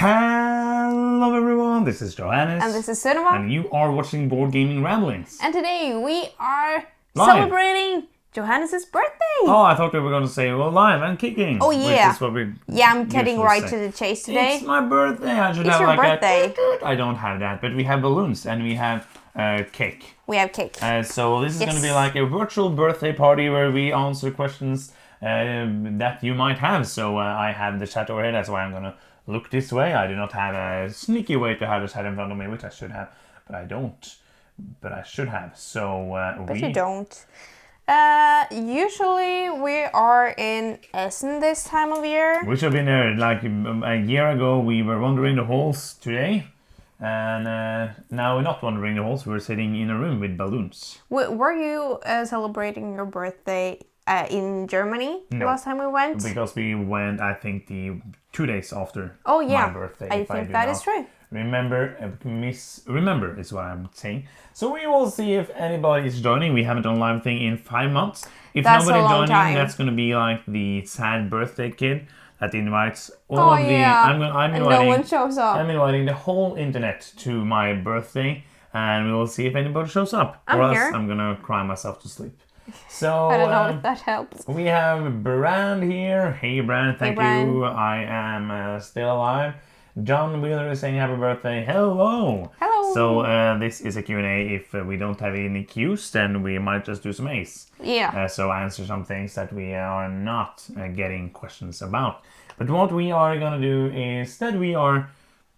Hello everyone, this is Johannes. And this is Sunniva. And you are watching Board Gaming Ramblings. And today we are Live. Celebrating Johannes' birthday. Oh, I thought we were going to say, well, live and kicking. Oh, yeah. Which is what we I'm cutting right say. to the chase today. It's my birthday. I should It's have your like birthday. I don't have that, but we have balloons and we have cake. We have cake. So this is going to be Yes. like a virtual birthday party where we answer questions that you might have. So I have the chat over here. That's why I'm going to look this way. I do not have a sneaky way to have the chat in front of me, which I should have, but I don't. But I should have. So But you don't. Usually we are in Essen this time of year. We should have been there like a year ago. We were wandering the halls today. And now we're not wandering the halls. We're sitting in a room with balloons. Were you celebrating your birthday in Germany No. last time we went? Because we went, I think, the 2 days after Oh yeah, my birthday. I if think do that not is true. Remember is what I'm saying. So we will see if anybody is joining. We haven't done a live thing in 5 months. If That's nobody a long joining, time. that's going to be like the sad birthday kid that invites all Oh of the. yeah, I'm and inviting, no one shows up. I'm inviting the whole internet to my birthday, and we will see if anybody shows up. I'm or else here. I'm gonna cry myself to sleep. So I don't know if that helps. we have Brand here. Hey Brand, thank Brand. you. I am still alive. John Wheeler is saying happy birthday. Hello. Hello. So this is a Q&A. If we don't have any Qs, then we might just do some A's. Yeah. So answer some things that we are not getting questions about. But what we are going to do is that we are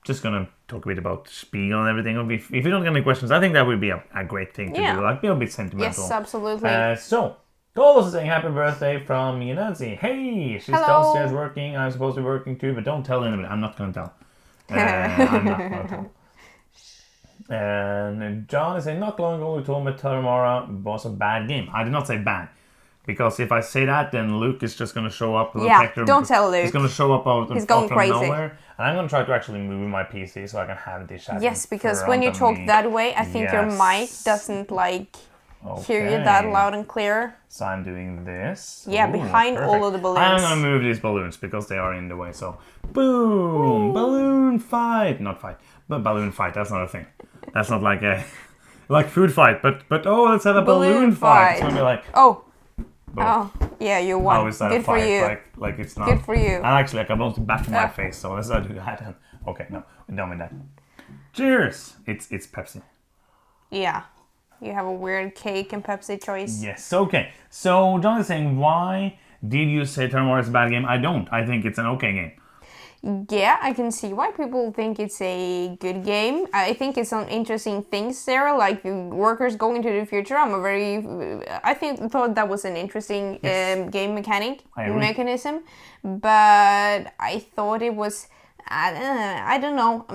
just going to talk a bit about Spiel and everything. If you don't get any questions, I think that would be a great thing to Yeah. do. Like, be a bit sentimental. Yes, absolutely. So, Tolos is saying happy birthday from me and Nancy. Hey, she's Hello. downstairs working. I'm supposed to be working too, but don't tell anybody. I'm not going to tell. I'm not going to tell. And John is saying, not long ago we told me Terramara was a bad game. I did not say bad. Because if I say that, then Luke is just going to show up. Yeah, don't tell Luke. He's going to show up out He's going from crazy. nowhere. And I'm going to try to actually move my PC so I can have this chat. Yes, because in when you front of talk me. that way, I think your mic Yes. doesn't hear you that Okay. loud and clear. So I'm doing this. Yeah, Ooh, behind perfect. all of the balloons. I'm gonna move these balloons because they are in the way. So, boom, balloon fight, not fight, but balloon fight. That's not a thing. That's not like a food fight. But oh, let's have a balloon fight. It's gonna be like, Oh, boom. oh, yeah, you won. How is that Good a for fight? you. Like it's not. Good for you. And actually, like I want to back my face. So let's not do that. And, okay, no, we're done with that. Cheers. It's Pepsi. Yeah, you have a weird cake and Pepsi choice. Yes, okay. So John is saying, why did you say Terramara is a bad game? I don't. I think it's an okay game. Yeah, I can see why people think it's a good game. I think it's some interesting things there, like workers going into the future. Thought that was an interesting game mechanic I agree. mechanism, but I thought it was I don't know.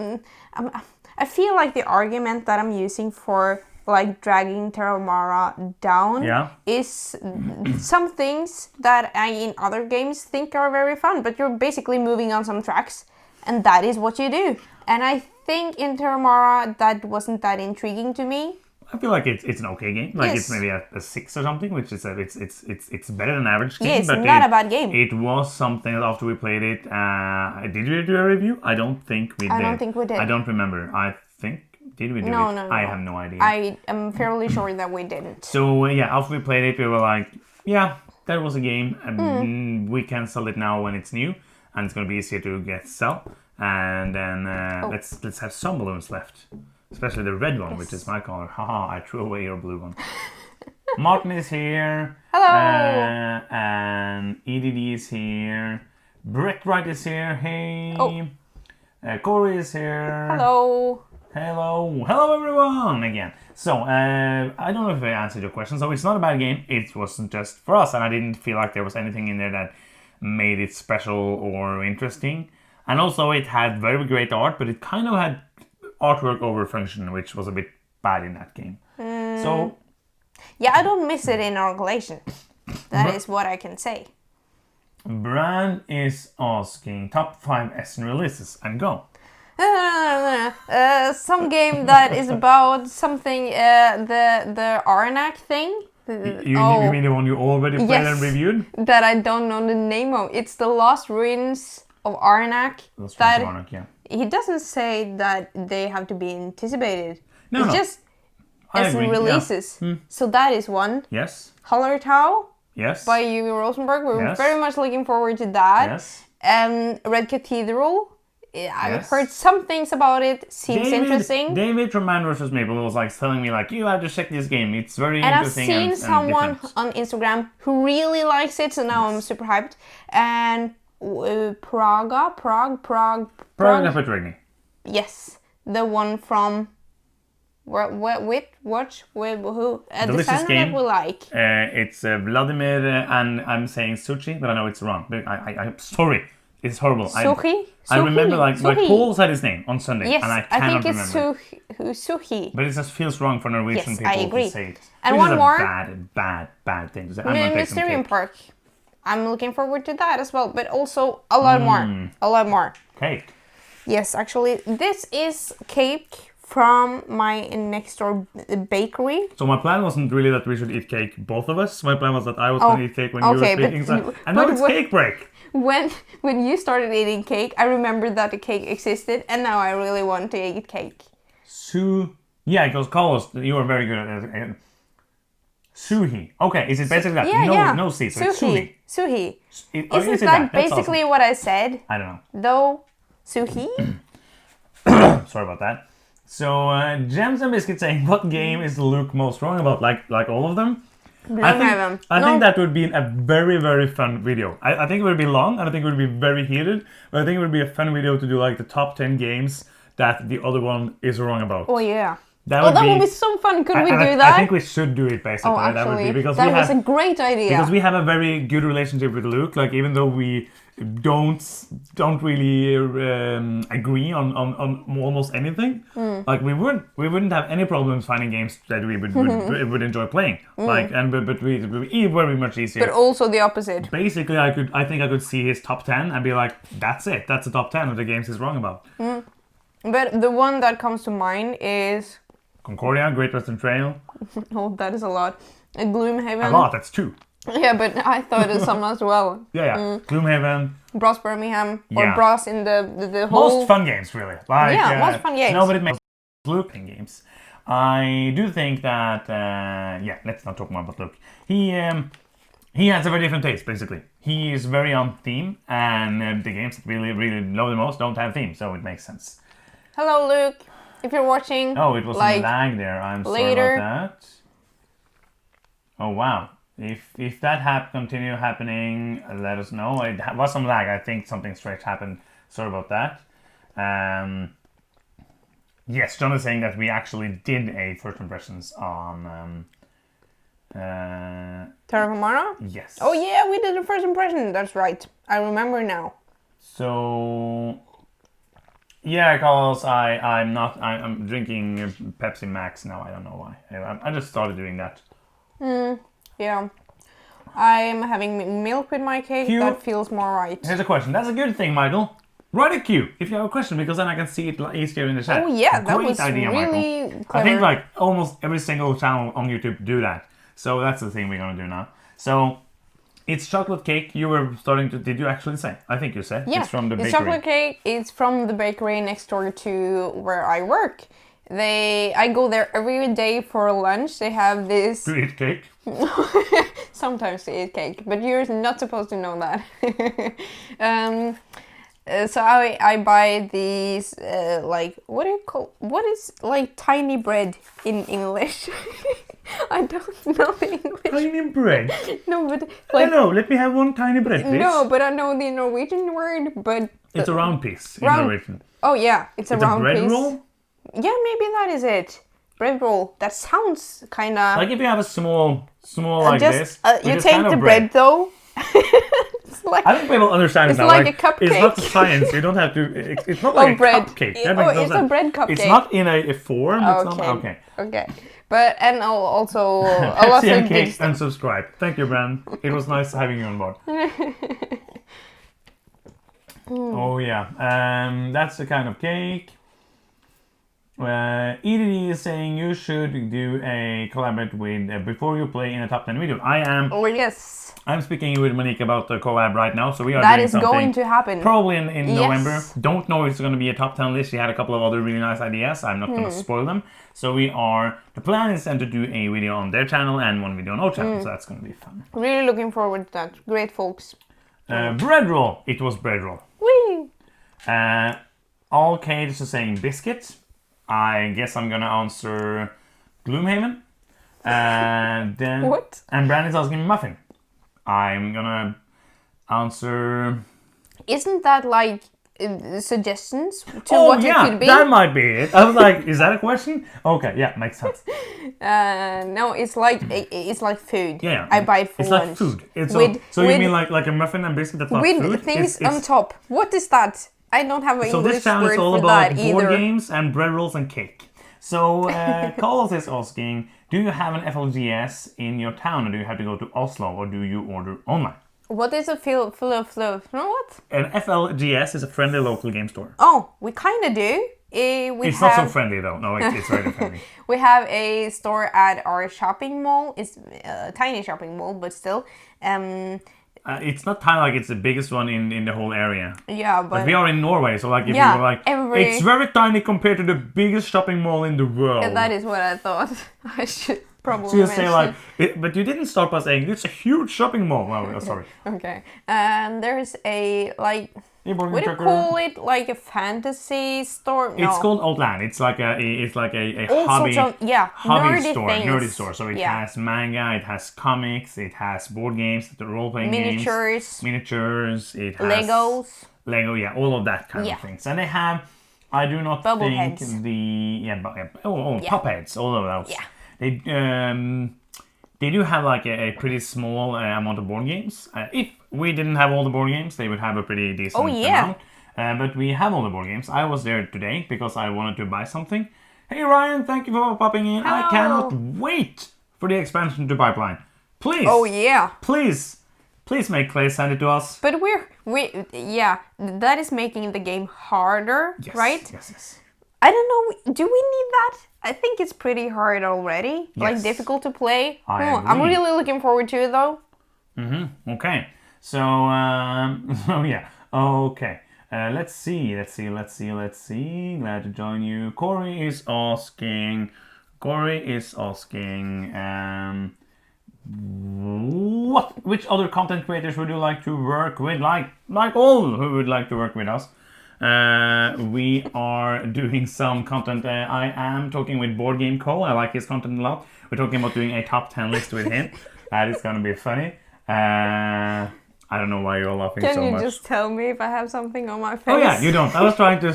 I feel like the argument that I'm using for like dragging Terramara down Yeah. is some things that I in other games think are very fun, but you're basically moving on some tracks and that is what you do. And I think in Terramara that wasn't that intriguing to me. I feel like it's an okay game. Like Yes. it's maybe a 6 or something, which is it's better than average game. Yeah, it's but not a bad game. It was something that after we played it, did we do a review? I don't think we did. I don't think we did. I don't remember. I think did we do No, it? no, I no. have no idea. I am fairly sure that we didn't. So yeah, after we played it, we were like, yeah, that was a game. We can sell it now when it's new, and it's gonna be easier to sell. And then let's have some balloons left, especially the red one, which is my color. Haha! I threw away your blue one. Martin is here. Hello. And EDD is here. Brett Wright is here. Hey. Oh. Corey is here. Hello. Hello everyone again. So I don't know if I answered your question. So it's not a bad game. It wasn't just for us, and I didn't feel like there was anything in there that made it special or interesting. And also it had very great art, but it kind of had artwork over function, which was a bit bad in that game. So Yeah, I don't miss it in our collection. That is what I can say. Bran is asking top 5 Essen releases and go. Some game that is about something, the Arnak thing. You mean the one you already played Yes. and reviewed? That I don't know the name of. It's the Lost Ruins of Arnak. That's That Arnak, yeah. he doesn't say that they have to be anticipated. No, it's no. just I as agree, releases. yeah. So that is one. Yes. Hallertau Yes. by Uwe Rosenberg. We're Yes. very much looking forward to that. Yes. Red Cathedral. I've Yes. heard some things about it. Seems interesting. David from Man vs. Maple was like telling me like, you have to check this game. It's very And I've interesting seen and someone different. on Instagram who really likes it, so now I'm super hyped. And Prague. Prague Nepotregny. Yes, the one from who? A Delicious designer game. that we like. It's Vladimir and I'm saying Suchi, but I know it's wrong. But I'm sorry. It's horrible. Suhi? I remember like Suhi. Paul said his name on Sunday, Yes, and I I cannot think it's remember. Suhi. But it just feels wrong for Norwegian Yes, people I agree. to say it. And Which one is a more. bad thing to say. I'm gonna take some Mysterium cake. Park. I'm looking forward to that as well, but also a lot more. A lot more. Cake. Yes, actually, this is cake from my next door bakery. So my plan wasn't really that we should eat cake, both of us. My plan was that I was going to eat cake when you were okay, but- speaking. And now but it's what- cake break. When you started eating cake, I remembered that the cake existed, and now I really want to eat cake. Yeah, because Carlos, you were very good at it. Suhi. Okay, is it basically that? Yeah, No C, so it's Suhi. suhi. Suhi. Is Isn't it that That's basically awesome. what I said? I don't know. Though, Suhi? Sorry about that. So, Gems and Biscuit saying, what game is Luke most wrong about? Like all of them? Gloomhaven. I think that would be a very, very fun video. I think it would be long, and I think it would be very heated, but I think it would be a fun video to do like the top 10 games that the other one is wrong about. Oh, yeah. That would be so fun. Could we do I that? think we should do it basically. Oh, That would be actually, because that we was have a great idea. because we have a very good relationship with Luke. Like even though we don't really agree on almost anything, like we wouldn't have any problems finding games that we would enjoy playing. Like but we very much easier. But also the opposite. Basically, I think I could see his top 10 and be like, that's it. That's the top 10 of the games he's wrong about. But the one that comes to mind is... Concordia, Great Western Trail. Oh, that is a lot. Gloomhaven. A lot. That's 2. Yeah, but I thought it's some as well. Yeah. Gloomhaven. Bros Birmingham. Or Yeah. Bros in the whole... Most fun games, really. Like, Yeah, most fun games. No, but it makes Luke in games. I do think that, let's not talk more about Luke. He has a very different taste, basically. He is very on theme, and the games that really, really love the most don't have theme, so it makes sense. Hello, Luke. If you're watching... Oh, it was like, some lag there. I'm later. sorry about that. Oh, wow. If that continue happening, let us know. It was some lag. I think something strange happened. Sorry about that. Yes, John is saying that we actually did a first impressions on Terramara? yes. Oh yeah, we did a first impression. That's right. I remember now. So yeah, Carlos, I'm drinking Pepsi Max now. I don't know why. I just started doing that. Yeah. I'm having milk with my cake. Cute. That feels more right. Here's a question. That's a good thing, Michael. Write a Q if you have a question, because then I can see it easier in the chat. Oh yeah, that Great was idea, really Michael. clever. I think like almost every single channel on YouTube do that. So that's the thing we're gonna do now. So it's chocolate cake. You were starting to. Did you actually say? I think you said. Yeah, It's from the bakery. It's chocolate cake. It's from the bakery next door to where I work. I go there every day for lunch. They have this. To eat cake. Sometimes they eat cake, but you're not supposed to know that. So I buy these like what is like tiny bread in English? I don't know the English. Tiny bread. No, but like Hello, let me have one tiny bread, please. no, but I know the Norwegian word. But It's a round piece in Round- Norwegian. oh yeah, it's a It's round a bread piece. roll. Yeah, maybe that is it. Bread roll. That sounds kind of. Like if you have a small like this. You with this take kind of the bread though. It's like I think people understand It's it now. like a cupcake. It's not science. You don't have to. It's not like a bread. cupcake. Oh, That makes no it's a sense. bread cupcake. It's not in a form. It's not, Okay. okay. Okay. But and also a lot Pepsi and of cake good stuff. and subscribe. Thank you, Bran. It was nice having you on board. Oh yeah. That's the kind of cake. EDD is saying you should do a collaborate with before you play in a top 10 video. Oh yes. I'm speaking with Monique about the collab right now, so we are That doing is something going to happen. probably in Yes. November. Don't know if it's going to be a top 10 list. She had a couple of other really nice ideas. I'm not going to spoil them. So the plan is then to do a video on their channel and one video on our channel, so that's going to be fun. Really looking forward to that. Great folks. Bread roll. It was bread roll. Whee! All Cage is saying biscuit. I guess I'm gonna answer Gloomhaven. And then What? And Brandon's asking me muffin. I'm gonna answer. Isn't that like suggestions to Oh what yeah, it could be? that might be it. I was like, is that a question? Okay, yeah, makes sense. No, it's like food. Yeah, I buy it for it's lunch. like food. It's With- so you with- mean like a muffin and biscuit that's not With food? things It's- on top. What is that? I don't have an So this English channel word is all for about that board either. games and bread rolls and cake. So Carlos is asking, do you have an FLGS in your town, or do you have to go to Oslo, or do you order online? What is a flow? What? An FLGS is a friendly local game store. Oh, we kind of do. It's not so friendly though. No, it's very friendly. We have a store at our shopping mall. It's a tiny shopping mall, but still. It's not tiny, like it's the biggest one in the whole area. Yeah, but We are in Norway, so like if Yeah, you were like, it's very tiny compared to the biggest shopping mall in the world. that is what I thought. I should probably So you mention. say like, but you didn't start by saying it's a huge shopping mall. Oh, sorry. Okay. And there's a like. Hey, Morgan What do you Trucker. call it? Like a fantasy store? No. It's called Outland. It's like a All hobby sorts of hobby nerdy store, things. nerdy store. So it Yeah. has manga, it has comics, it has board games, the role playing Miniatures. miniatures. It has Legos. Lego, yeah, all of that kind Yeah. of things. And they have, I do not Bubble think heads. yeah, pop heads, all of those. Yeah. They do have like a pretty small amount of board games. If we didn't have all the board games, they would have a pretty decent Oh, yeah. amount. But we have all the board games. I was there today because I wanted to buy something. Hey Ryan, thank you for popping in. I Hello. cannot wait for the expansion to Pipeline. Please, Oh yeah. please make Clay send it to us. But that is making the game harder, Yes, right? Yes. I don't know. Do we need that? I think it's pretty hard already. Like Yes. difficult to play. I'm agree. really looking forward to it though. Okay. So yeah. Okay. Let's see. Glad to join you. Corey is asking. Which other content creators would you like to work with? Like all who would like to work with us. We are doing some content. I am talking with Board Game Co. I like his content a lot. We're talking about doing a top 10 list with him. That is gonna be funny. I don't know why you're laughing so much. Can you just tell me if I have something on my face? Oh yeah, you don't. I was trying to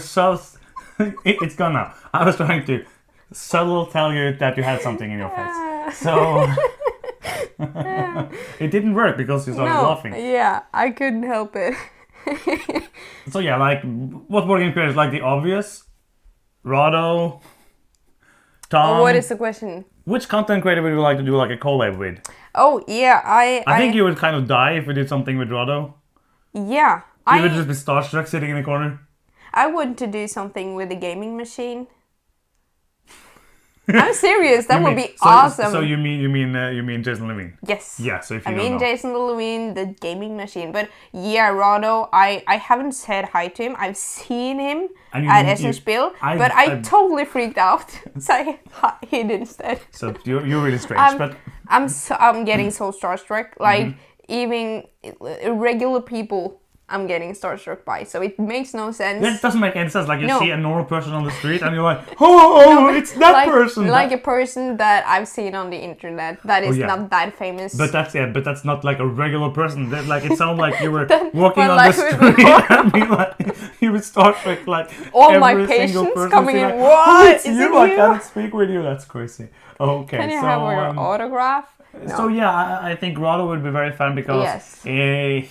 it's gone now. I was trying to subtle tell you that you had something in your face. So it didn't work because you started laughing. Yeah, I couldn't help it. So yeah, like what board game creators? Like the obvious, Rado, Tom. What is the question? Which content creator would you like to do like a collab with? Oh yeah, I think you would kind of die if we did something with Rado. Yeah, You would just be starstruck sitting in the corner. I want to do something with a gaming machine. I'm serious. That would be awesome. So you mean Jason Levine? Yes. Yeah. So if you I don't mean know. Jason Levine, the gaming machine. But yeah, Rado, I haven't said hi to him. I've seen him And you at didn't- Essen Spiel, I- but I totally freaked out. So I hid instead. So you're really strange, but I'm getting so starstruck. Like even regular people, I'm getting starstruck by. So it makes no sense. that doesn't make any sense. Like you No. see a normal person on the street and you're like, oh, it's that person. Like a person that I've seen on the internet that is yeah. not that famous. But that's not like a regular person. Like it sounded like you were walking my on the life would be street and be like, you would start with like all my every single patients person coming be in. like, What? oh, it's Is you? it I you? cannot speak with you. That's crazy. Okay, Can you so have your autograph? No. so yeah, I think Rado would be very fun because Yes.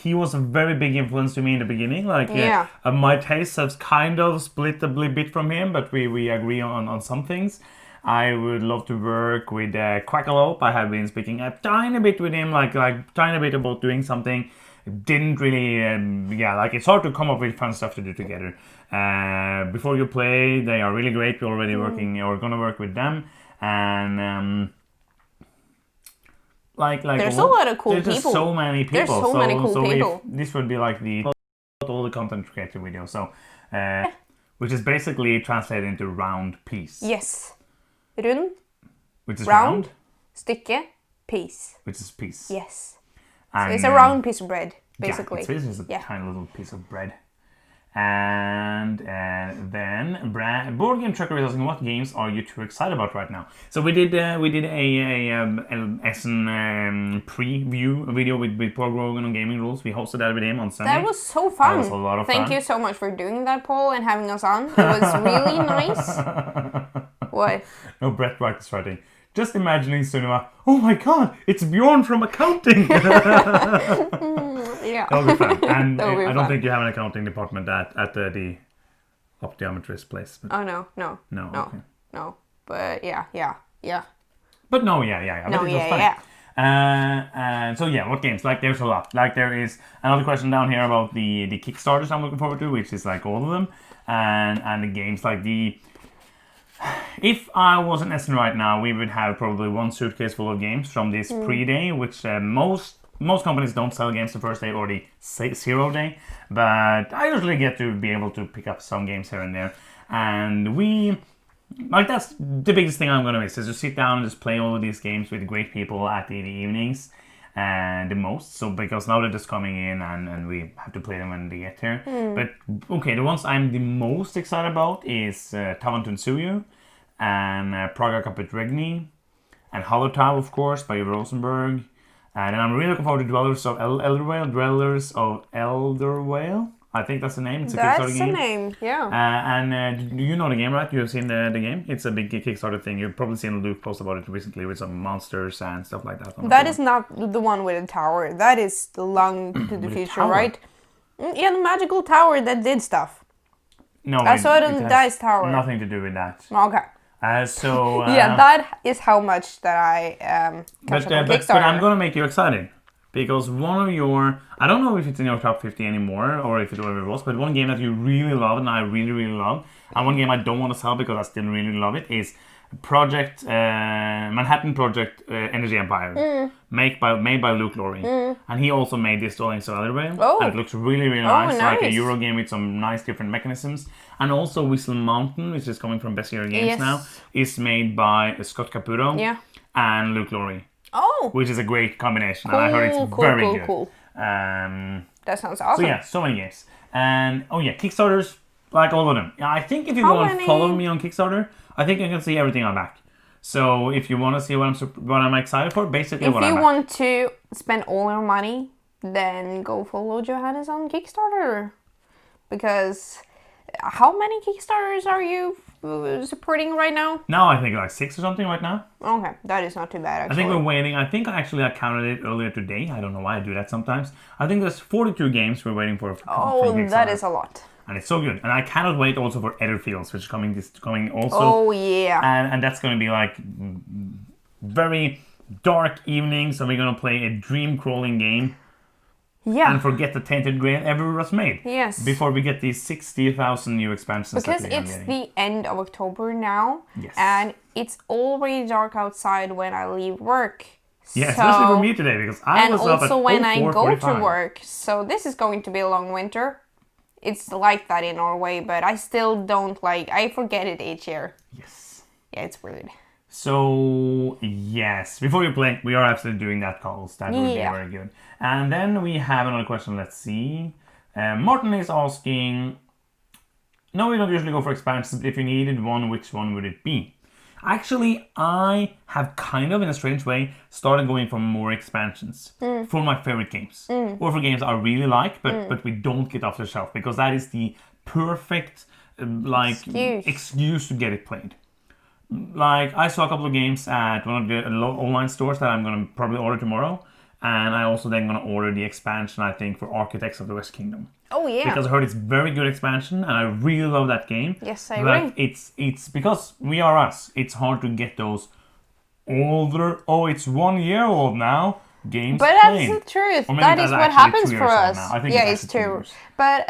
he was a very big influence to me in the beginning. Like Yeah. my tastes have kind of split a little bit from him, but we agree on some things. I would love to work with Quackalope. I have been speaking a tiny bit with him, like tiny bit about doing something. Didn't really, like it's hard to come up with fun stuff to do together. Before you play, they are really great. We're already working, or gonna work with them, and like there's a lot of cool there's people. Just so many people. There's so many cool people. This would be like all the content creator video. So, which is basically translated into round piece. Yes. Rund. Which is round. Stycke. Piece. Which is piece. Yes. And, so it's a round piece of bread, basically. Yeah, it's just a tiny little piece of bread. And then Board Game Trucker is asking, what games are you too excited about right now? So we did an Essen preview video with Paul Grogan on Gaming Rules. We hosted that with him on Sunday. That was so fun. That was a lot of fun. Thank you so much for doing that, Paul, and having us on. It was really nice. What? No, Brett Wright is writing. Just imagining Sunniva, oh my god, it's Bjorn from accounting! Yeah. That'll be fun. And That'll be I don't fun. think you have an accounting department at the optometrist place. But Oh, no. okay. No. But yeah. But no, yeah. No, but it was yeah, fun. yeah. And so yeah, what games? Like there's a lot. Like there is another question down here about the Kickstarters I'm looking forward to, which is like all of them. And the games like if I was in Essen right now, we would have probably one suitcase full of games from this pre-day, which most companies don't sell games the first day or the 0 day, but I usually get to be able to pick up some games here and there. And that's the biggest thing I'm gonna miss, is to sit down and just play all of these games with great people at the evenings and the most. So because now they're just coming in and we have to play them when they get here. But okay, the ones I'm the most excited about is Tavan Suyu and Praga Caput Regni and Hallertau, of course, by Rosenberg. And then I'm really looking forward to Dwellers of Eldervale. I think that's the name. It's a Kickstarter That's the game. name, yeah. And you know the game, right? You have seen the game? It's a big Kickstarter thing. You've probably seen Luke post about it recently with some monsters and stuff like that. That is not the one with the tower. That is the Long to the Future, tower? right? Yeah, the magical tower that did stuff. No, I saw it on the Dice Tower. Nothing to do with that. Okay. Yeah, that is how much that I catch up on but Kickstarter. I'm gonna make you excited. Because one of your, I don't know if it's in your top 50 anymore or if it ever was, but one game that you really love and I really, really love, and one game I don't want to sell because I still really love it, is Manhattan Project Energy Empire, made by Luke Laurie. And he also made this Dwellings of Eldervale. Oh. And it looks really, really nice. Like a Nice. Euro game with some nice different mechanisms. And also Whistle Mountain, which is coming from Bessier Games Yes. now, is made by Scott Caputo and Luke Laurie. Oh, Which is a great combination, and I heard it's very good. Cool. That sounds awesome. So yeah, so many games. And Kickstarters, like all of them. I think if you How go and many? follow me on Kickstarter, I think you can see everything I'm back. So if you want to see what I'm excited for, basically If what you I'm back. want to spend all your money, then go follow Johannes on Kickstarter. Because how many Kickstarters are you supporting right now? Now I think like 6 or something right now. Okay, that is not too bad actually. I think we're waiting. I think I counted it earlier today. I don't know why I do that sometimes. I think there's 42 games we're waiting for. Oh, from that Kickstarter. is a lot. And it's so good. And I cannot wait also for Etherfields, which is coming also. Oh yeah. And that's going to be like very dark evenings, and we're going to play a dream crawling game Yeah. and forget the Tainted Grail ever was made. Yes. Before we get these 60,000 new expansions. Because that we are it's getting. the end of October now. Yes. And it's already dark outside when I leave work. Yeah, So- especially for me today, because I and was up at also when I go to 04:45. work. So this is going to be a long winter. It's like that in Norway, but I still don't I forget it each year. Yes. Yeah, it's weird. So, yes, before you play, we are actually doing that calls. That would be Yeah. very good. And then we have another question. Let's see. Martin is asking, no, we don't usually go for expansions, but if you needed one, which one would it be? Actually, I have kind of, in a strange way, started going for more expansions for my favorite games. Or for games I really like, but we don't get off the shelf, because that is the perfect excuse to get it played. Like, I saw a couple of games at one of the online stores that I'm going to probably order tomorrow. And I also then gonna order the expansion, I think, for Architects of the West Kingdom. Oh yeah. Because I heard it's very good expansion, and I really love that game. Yes, I but agree. it's because we are us. It's hard to get those older. Oh, it's 1 year old now. Games But that's played. the truth. Or maybe That that's is what actually happens 2 for years old us. now. I think Yeah, it's it's actually 2 2. years. But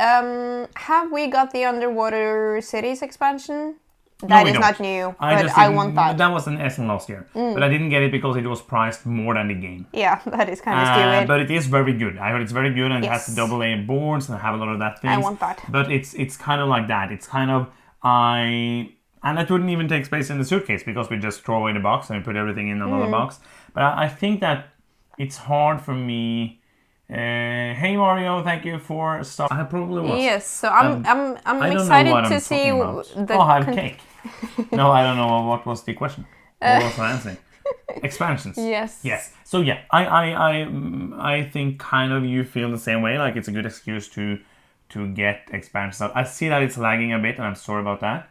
have we got the Underwater Cities expansion? No, That we is don't. not new, I but just I didn't- want that. That was in Essen last year, but I didn't get it because it was priced more than the game. Yeah, that is kind of stupid. But it is very good. I heard it's very good, and it has Yes. the AA boards and have a lot of that things. I want that. But it's kind of like that. It's kind of and it wouldn't even take space in the suitcase because we just throw away the box and we put everything in another box. But I think that it's hard for me. Hey Mario, thank you for stuff. I probably was. Yes, so I'm I don't know excited what to I'm see talking about. the Oh, I have cake. No, I don't know what was the question. What was I answering? Expansions. Yes. Yes. So yeah, I think kind of you feel the same way. Like it's a good excuse to get expansions. I see that it's lagging a bit, and I'm sorry about that.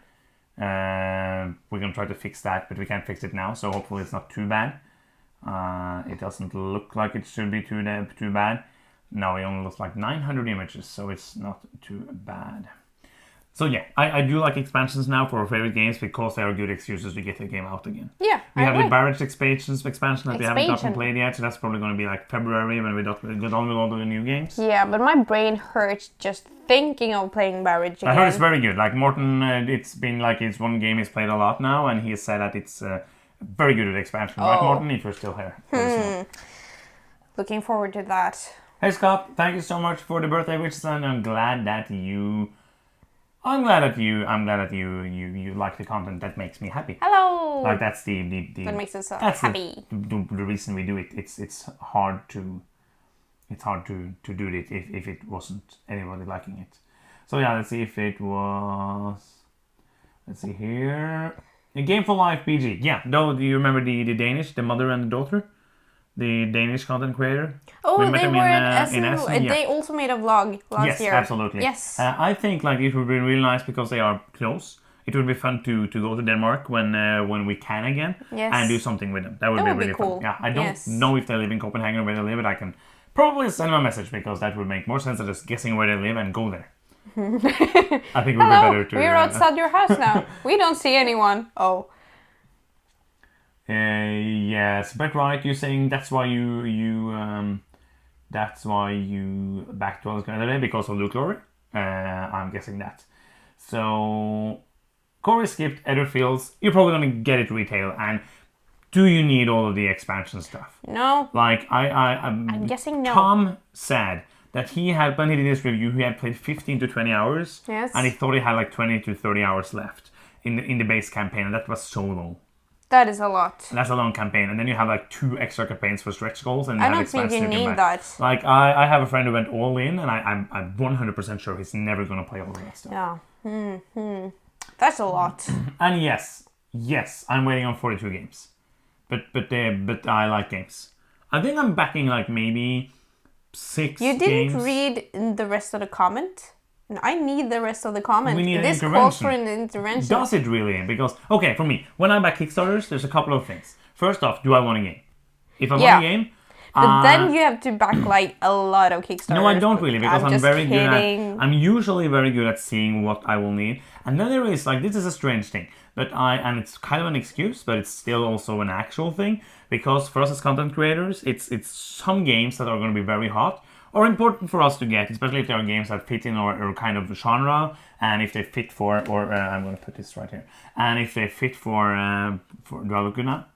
We're gonna try to fix that, but we can't fix it now. So hopefully it's not too bad. It doesn't look like it should be too bad. No, it only looks like 900 images, so it's not too bad. So yeah, I do like expansions now for our favorite games because they are good excuses to get the game out again. Yeah, We I have agree. the Barrage expansion that we haven't gotten Expansion. played yet, so that's probably going to be like February when we get on with all the new games. Yeah, but my brain hurts just thinking of playing Barrage again. I heard it's very good. Like Morten, it's been like it's one game he's played a lot now, and he said that it's very good at expansion. Right, Morten, if you're still here. let us know. Looking forward to that. Hey Scott, thank you so much for the birthday wishes, and I'm glad that you like the content. That makes me happy. Hello. Like that's the That makes us that's happy. the reason we do it. It's hard to do it if it wasn't anybody liking it. So yeah, let's see if it was. Let's see here. A Game for Life PG. Yeah, do you remember the Danish, the mother and the daughter? The Danish content creator. Oh, We met they them were in, at Essen. Essen, yeah. They also made a vlog last Yes, year. absolutely. Yes. I think like it would be really nice because they are close. It would be fun to go to Denmark when we can again Yes. and do something with them. That would be really cool. fun. Yeah, I don't Yes. know if they live in Copenhagen or where they live, but I can probably send them a message because that would make more sense than just guessing where they live and go there. I think it would be Hello, better to. we're outside your house now. We don't see anyone. Oh. Yes, but right, you're saying that's why you backed to us the other day because of Luke Lorry. I'm guessing that. So Corey skipped Etherfields. You're probably gonna get it retail. And do you need all of the expansion stuff? No. Like I'm guessing no. Tom said that he had when he did his review, he had played 15 to 20 hours. Yes. And he thought he had like 20 to 30 hours left in the base campaign, and that was so low. That is a lot. That's a long campaign, and then you have like 2 extra campaigns for stretch goals, and I have don't think expansions you can need buy. that. Like I have a friend who went all in, and I'm 100% sure he's never gonna play all of that stuff. Yeah. That's a lot. And yes, I'm waiting on 42 games, but I like games. I think I'm backing like maybe 6 You didn't games. read the rest of the comment? No, I need the rest of the comment. We need an This calls intervention. for an intervention. Does it really? Because, okay, for me, when I back Kickstarters, there's a couple of things. First off, do I want a game? If I want a game... But then you have to back like a lot of Kickstarters. No, I don't really, because I'm just very good kidding. at... I'm usually very good at seeing what I will need. And then there is, like, this is a strange thing. And it's kind of an excuse, but it's still also an actual thing. Because for us as content creators, it's some games that are going to be very hot. Or important for us to get, especially if there are games that fit in our kind of genre, and if they fit for, I'm going to put this right here, and if they fit for do I look good now?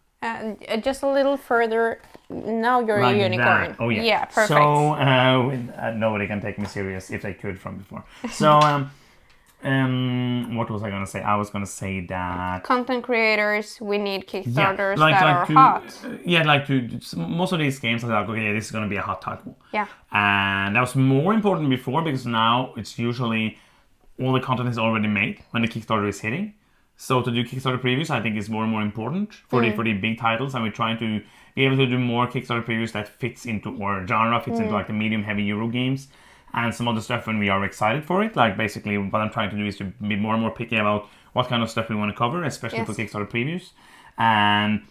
Just a little further. Now you're Like a unicorn. that. Oh yeah. Yeah, perfect. So nobody can take me serious if they could from before. So what was I going to say? I was going to say that Content creators, we need Kickstarters like that are to, hot. most of these games are like, okay, this is going to be a hot title. Yeah. And that was more important before because now it's usually all the content is already made when the Kickstarter is hitting. So to do Kickstarter previews, I think is more and more important for the big titles, and we're trying to be able to do more Kickstarter previews that fits into our genre, fits into like the medium heavy Euro games. And some other stuff when we are excited for it. Like basically what I'm trying to do is to be more and more picky about what kind of stuff we want to cover, especially for Kickstarter previews. And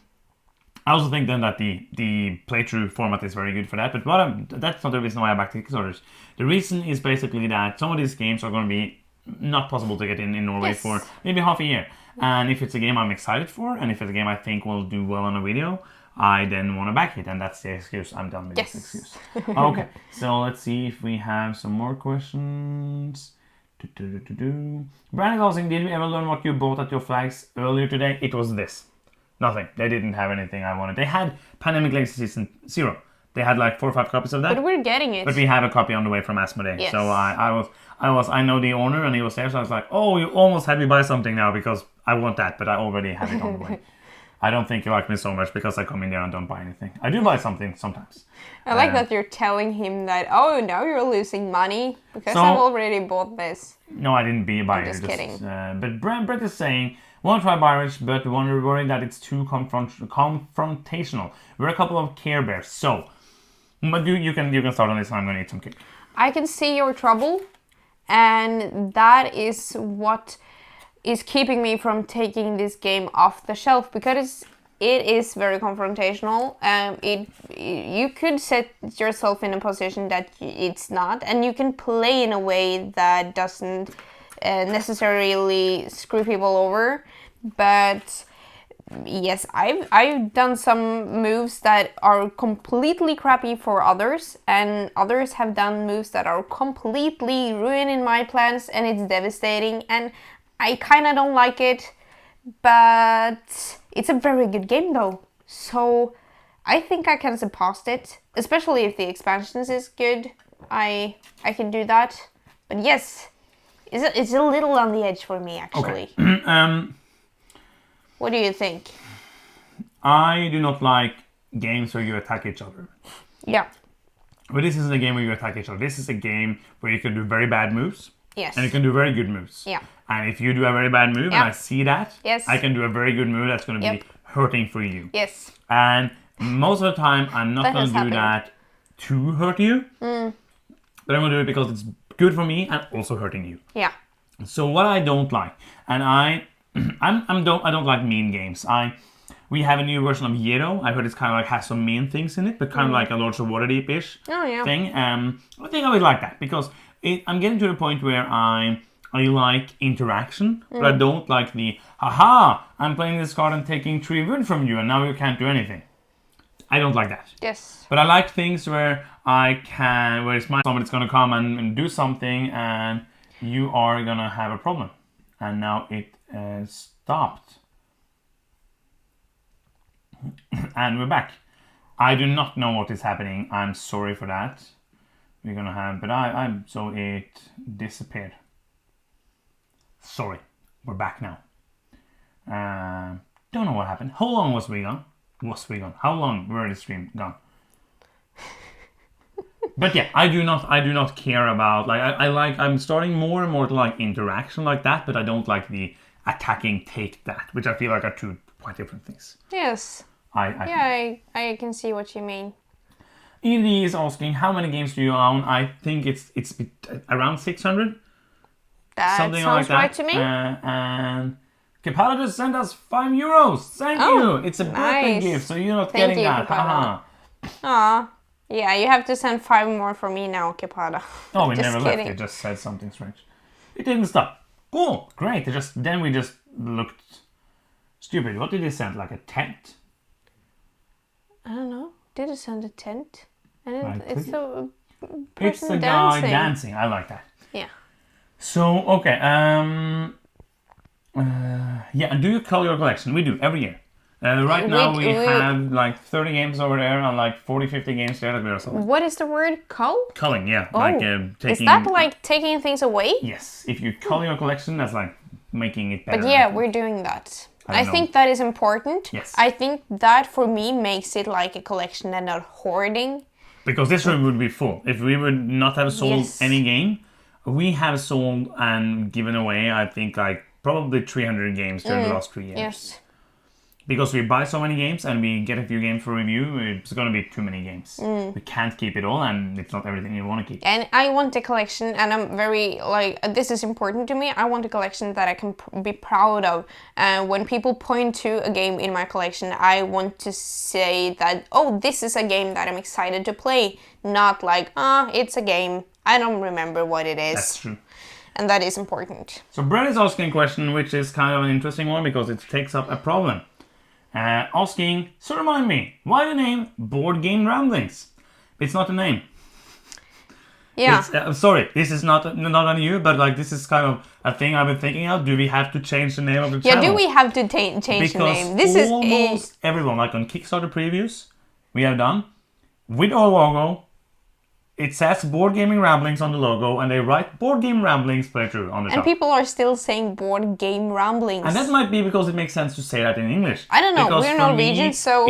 I also think then that the playthrough format is very good for that. But that's not the reason why I back Kickstarters. The reason is basically that some of these games are going to be not possible to get in Norway Yes. for maybe half a year. And if it's a game I'm excited for, and if it's a game I think will do well on a video, I then want to back it, and that's the excuse. I'm done with Yes. this excuse. Okay, so let's see if we have some more questions. Brand is asking, did we ever learn what you bought at your flags earlier today? It was this. Nothing. They didn't have anything I wanted. They had Pandemic Legacy Season 0. They had like 4 or 5 copies of that. But we're getting it. But we have a copy on the way from Asmodee. Yes. So I know the owner, and he was there, so I was like, oh, you almost had me buy something now because I want that, but I already have it on the way. I don't think you like me so much because I come in there and don't buy anything. I do buy something sometimes. I like that you're telling him that, oh, now you're losing money because So- I've already bought this. No, I didn't buy it. just kidding. But Brett is saying, want to try Irish, but worried that it's too confrontational. We're a couple of Care Bears, so... But you can start on this, and I'm going to eat some cake. I can see your trouble, and that is what is keeping me from taking this game off the shelf, because it is very confrontational. You could set yourself in a position that it's not, and you can play in a way that doesn't necessarily screw people over. But yes, I've done some moves that are completely crappy for others, and others have done moves that are completely ruining my plans, and it's devastating, and I kind of don't like it, but it's a very good game though, so I think I can surpass it, especially if the expansions is good. I can do that, but yes, it's a little on the edge for me actually. Okay. What do you think? I do not like games where you attack each other. Yeah. But this isn't a game where you attack each other. This is a game where you can do very bad moves. Yes. And you can do very good moves. Yeah. And if you do a very bad move, Yeah. and I see that, Yes. I can do a very good move that's going to be Yep. hurting for you. Yes. And most of the time, I'm not That going has to do happened. that to hurt you. But I'm going to do it because it's good for me and also hurting you. Yeah. So what I don't like, and I don't like mean games. We have a new version of Yero. I heard it's kind of like has some mean things in it, but kind of like a Lords of Waterdeep-ish Oh yeah. thing. I think I would like that because I'm getting to the point where I like interaction, but I don't like the haha. I'm playing this card and taking 3 wood from you, and now you can't do anything. I don't like that. Yes. But I like things where it's somebody's gonna come and do something, and you are gonna have a problem. And now it stopped. And we're back. I do not know what is happening. I'm sorry for that. We're gonna have, but so it disappeared. Sorry, we're back now. Don't know what happened. How long was we gone? How long were the stream gone? But yeah, I do not care about I'm starting more and more to like interaction like that, but I don't like the attacking take that, which I feel like are 2 quite different things. Yes. I can see what you mean. Edie is asking how many games do you own? I think it's around 600. That Something sounds like that. right to me. And Kepada just sent us €5. Thank Oh, you. It's a birthday nice. gift, so you're not Thank getting you, that. Kepada. Haha. Aw. Yeah, you have to send 5 more for me now, Kepada. Oh, we Just never kidding. left. It just said something strange. It didn't stop. Cool, great. Then we just looked stupid. What did he send? Like a tent? I don't know. Did it send a tent? And Right, it's a It's person the guy dancing. dancing. I like that. Yeah. So okay. Yeah. Do you cull your collection? We do every year. Right now we have like 30 games over there and like 40, 50 games there that we are selling. What is the word? Cull? Culling, yeah. Oh, Like taking. is that like taking things away? Yes. If you cull your collection, that's like making it better. But yeah, we're doing that. I I know. think that is important. Yes. I think that for me makes it like a collection and not hoarding. Because this room would be full. If we would not have sold Yes. any game, we have sold and given away, I think, like probably 300 games during the last 3 years. Yes. Because we buy so many games and we get a few games for review, it's going to be too many games. We can't keep it all, and it's not everything you want to keep. And I want a collection, and I'm very, like, this is important to me. I want a collection that I can be proud of. When people point to a game in my collection, I want to say that, oh, this is a game that I'm excited to play. Not like, it's a game. I don't remember what it is. That's true. And that is important. So Brett is asking a question, which is kind of an interesting one because it takes up a problem. Asking, so remind me, why the name Board Game Ramblings? It's not a name. Yeah. Sorry, this is not on you, but like this is kind of a thing I've been thinking of. Do we have to change the name of the channel? Yeah, do we have to change the name? This is almost everyone, like on Kickstarter previews, we have done with our logo. It says Board Gaming Ramblings on the logo, and they write Board Game Ramblings playthrough on the top. And people are still saying Board Game Ramblings. And that might be because it makes sense to say that in English. I don't know, because we're for Norwegian, me, so...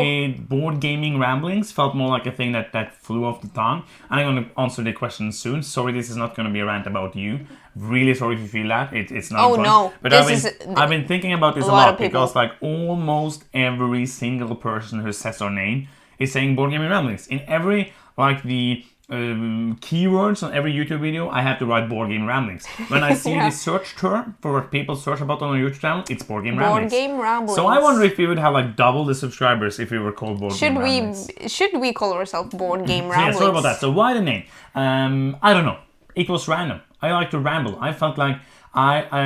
Board Gaming Ramblings felt more like a thing that flew off the tongue. And I'm going to answer the question soon. Sorry, this is not going to be a rant about you. Really sorry if you feel that. It's not Oh, fun. no. But I've been thinking about this a lot because like almost every single person who says our name is saying Board Gaming Ramblings. In every, like the... keywords on every YouTube video, I have to write Board Game Ramblings. When I see the search term for what people search about on our YouTube channel, it's Board Game Ramblings. Board Game Ramblings. So I wonder if we would have like double the subscribers if we were called Board Game Ramblings. Should we call ourselves Board Game So Ramblings? yeah, sorry about that. So why the name? I don't know. It was random. I like to ramble. I felt like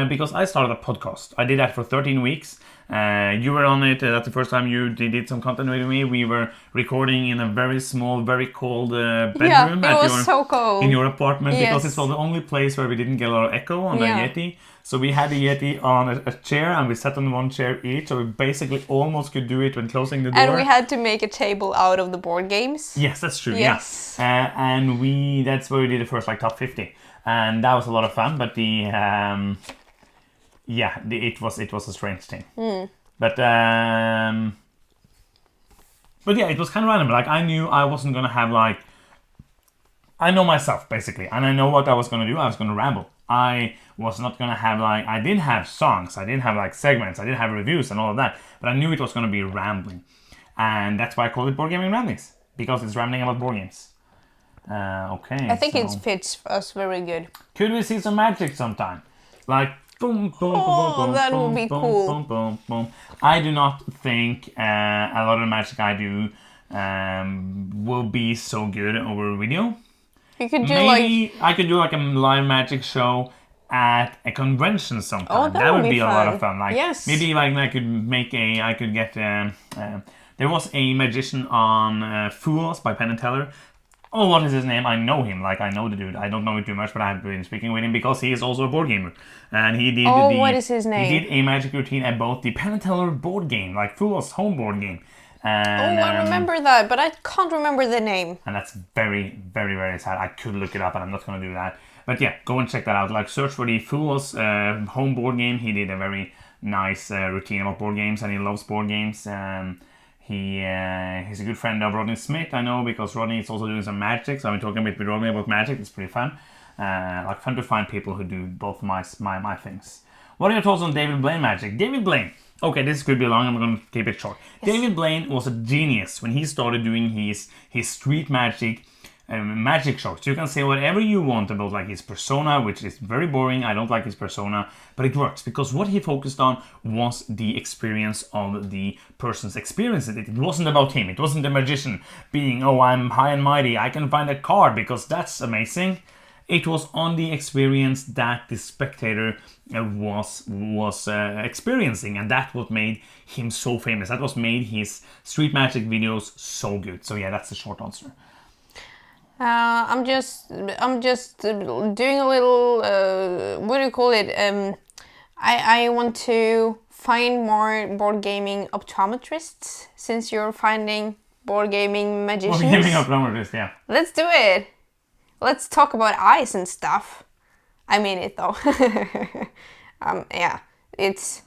because I started a podcast. I did that for 13 weeks. You were on it. That's the first time you did some content with me. We were recording in a very small, very cold bedroom. Yeah, it was so cold. In your apartment, Yes. because it's the only place where we didn't get a lot of echo on the Yeti. So we had the Yeti on a chair, and we sat on one chair each. So we basically almost could do it when closing the door. And we had to make a table out of the board games. Yes, that's true. Yes. Yeah. And that's where we did the first like top 50. And that was a lot of fun, but it was a strange thing. But yeah, it was kind of random. Like I knew I wasn't gonna have like, I know myself basically, and I know what I was gonna do. I was gonna ramble. I was not gonna have like, I didn't have songs, I didn't have like segments, I didn't have reviews and all of that, but I knew it was gonna be rambling, and that's why I called it Board Gaming Ramblings, because it's rambling about board games. Okay. I think it fits us very good. Could we see some magic sometime? Like boom, boom, boom, that boom, would be boom, cool. boom, boom, boom. I do not think a lot of the magic I do will be so good over video. You could do Maybe I could do like a live magic show at a convention sometime. Oh, that would be a lot of fun. Like yes. maybe like I could get there was a magician on Fools by Penn and Teller. Oh, what is his name? I know him. Like, I know the dude. I don't know him too much, but I've been speaking with him because he is also a board gamer. And he did what is his name? He did a magic routine about the Penn and Teller board game, like Fool's home board game. And, I remember that, but I can't remember the name. And that's very, very, very sad. I could look it up, and I'm not going to do that. But yeah, go and check that out. Like, search for the Fool's home board game. He did a very nice routine about board games, and he loves board games. He's a good friend of Rodney Smith, I know, because Rodney is also doing some magic. So I've been talking a bit with Rodney about magic. It's pretty fun. Like fun to find people who do both my things. What are your thoughts on David Blaine magic? David Blaine. Okay, this could be long. I'm going to keep it short. Yes. David Blaine was a genius when he started doing his street magic shows. You can say whatever you want about like his persona, which is very boring. I don't like his persona, but it works because what he focused on was the experience of the person's experience. It wasn't about him. It wasn't the magician being, oh, I'm high and mighty, I can find a card because that's amazing. It was on the experience that the spectator was experiencing, and that's what made him so famous. That was made his street magic videos so good. So yeah, that's the short answer. I'm just doing a little, what do you call it? I want to find more board gaming optometrists, since you're finding board gaming magicians. Board gaming optometrists, yeah. Let's do it. Let's talk about eyes and stuff. I mean it though. Yeah, it's.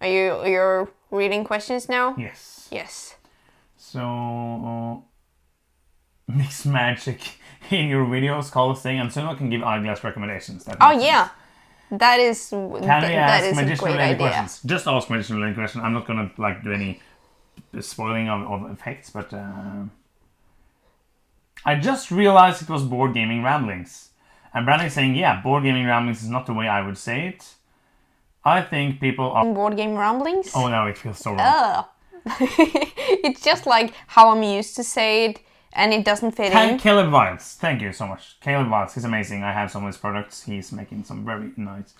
You're reading questions now? Yes. Yes. So. Mix magic in your videos, call a thing, and Sunniva can give eyeglass recommendations. Oh yeah. That is Can we that ask is a magician great related idea. questions? Just ask magician related questions. I'm not gonna like do any spoiling of effects, but I just realized it was board gaming ramblings. And Brandon's saying, yeah, board gaming ramblings is not the way I would say it. I think people are... Board game ramblings? Oh no, it feels so wrong. Ugh. It's just like how I'm used to say it, and it doesn't fit in. Caleb Wilds, thank you so much. Caleb Wilds, he's amazing. I have some of his products. He's making some very nice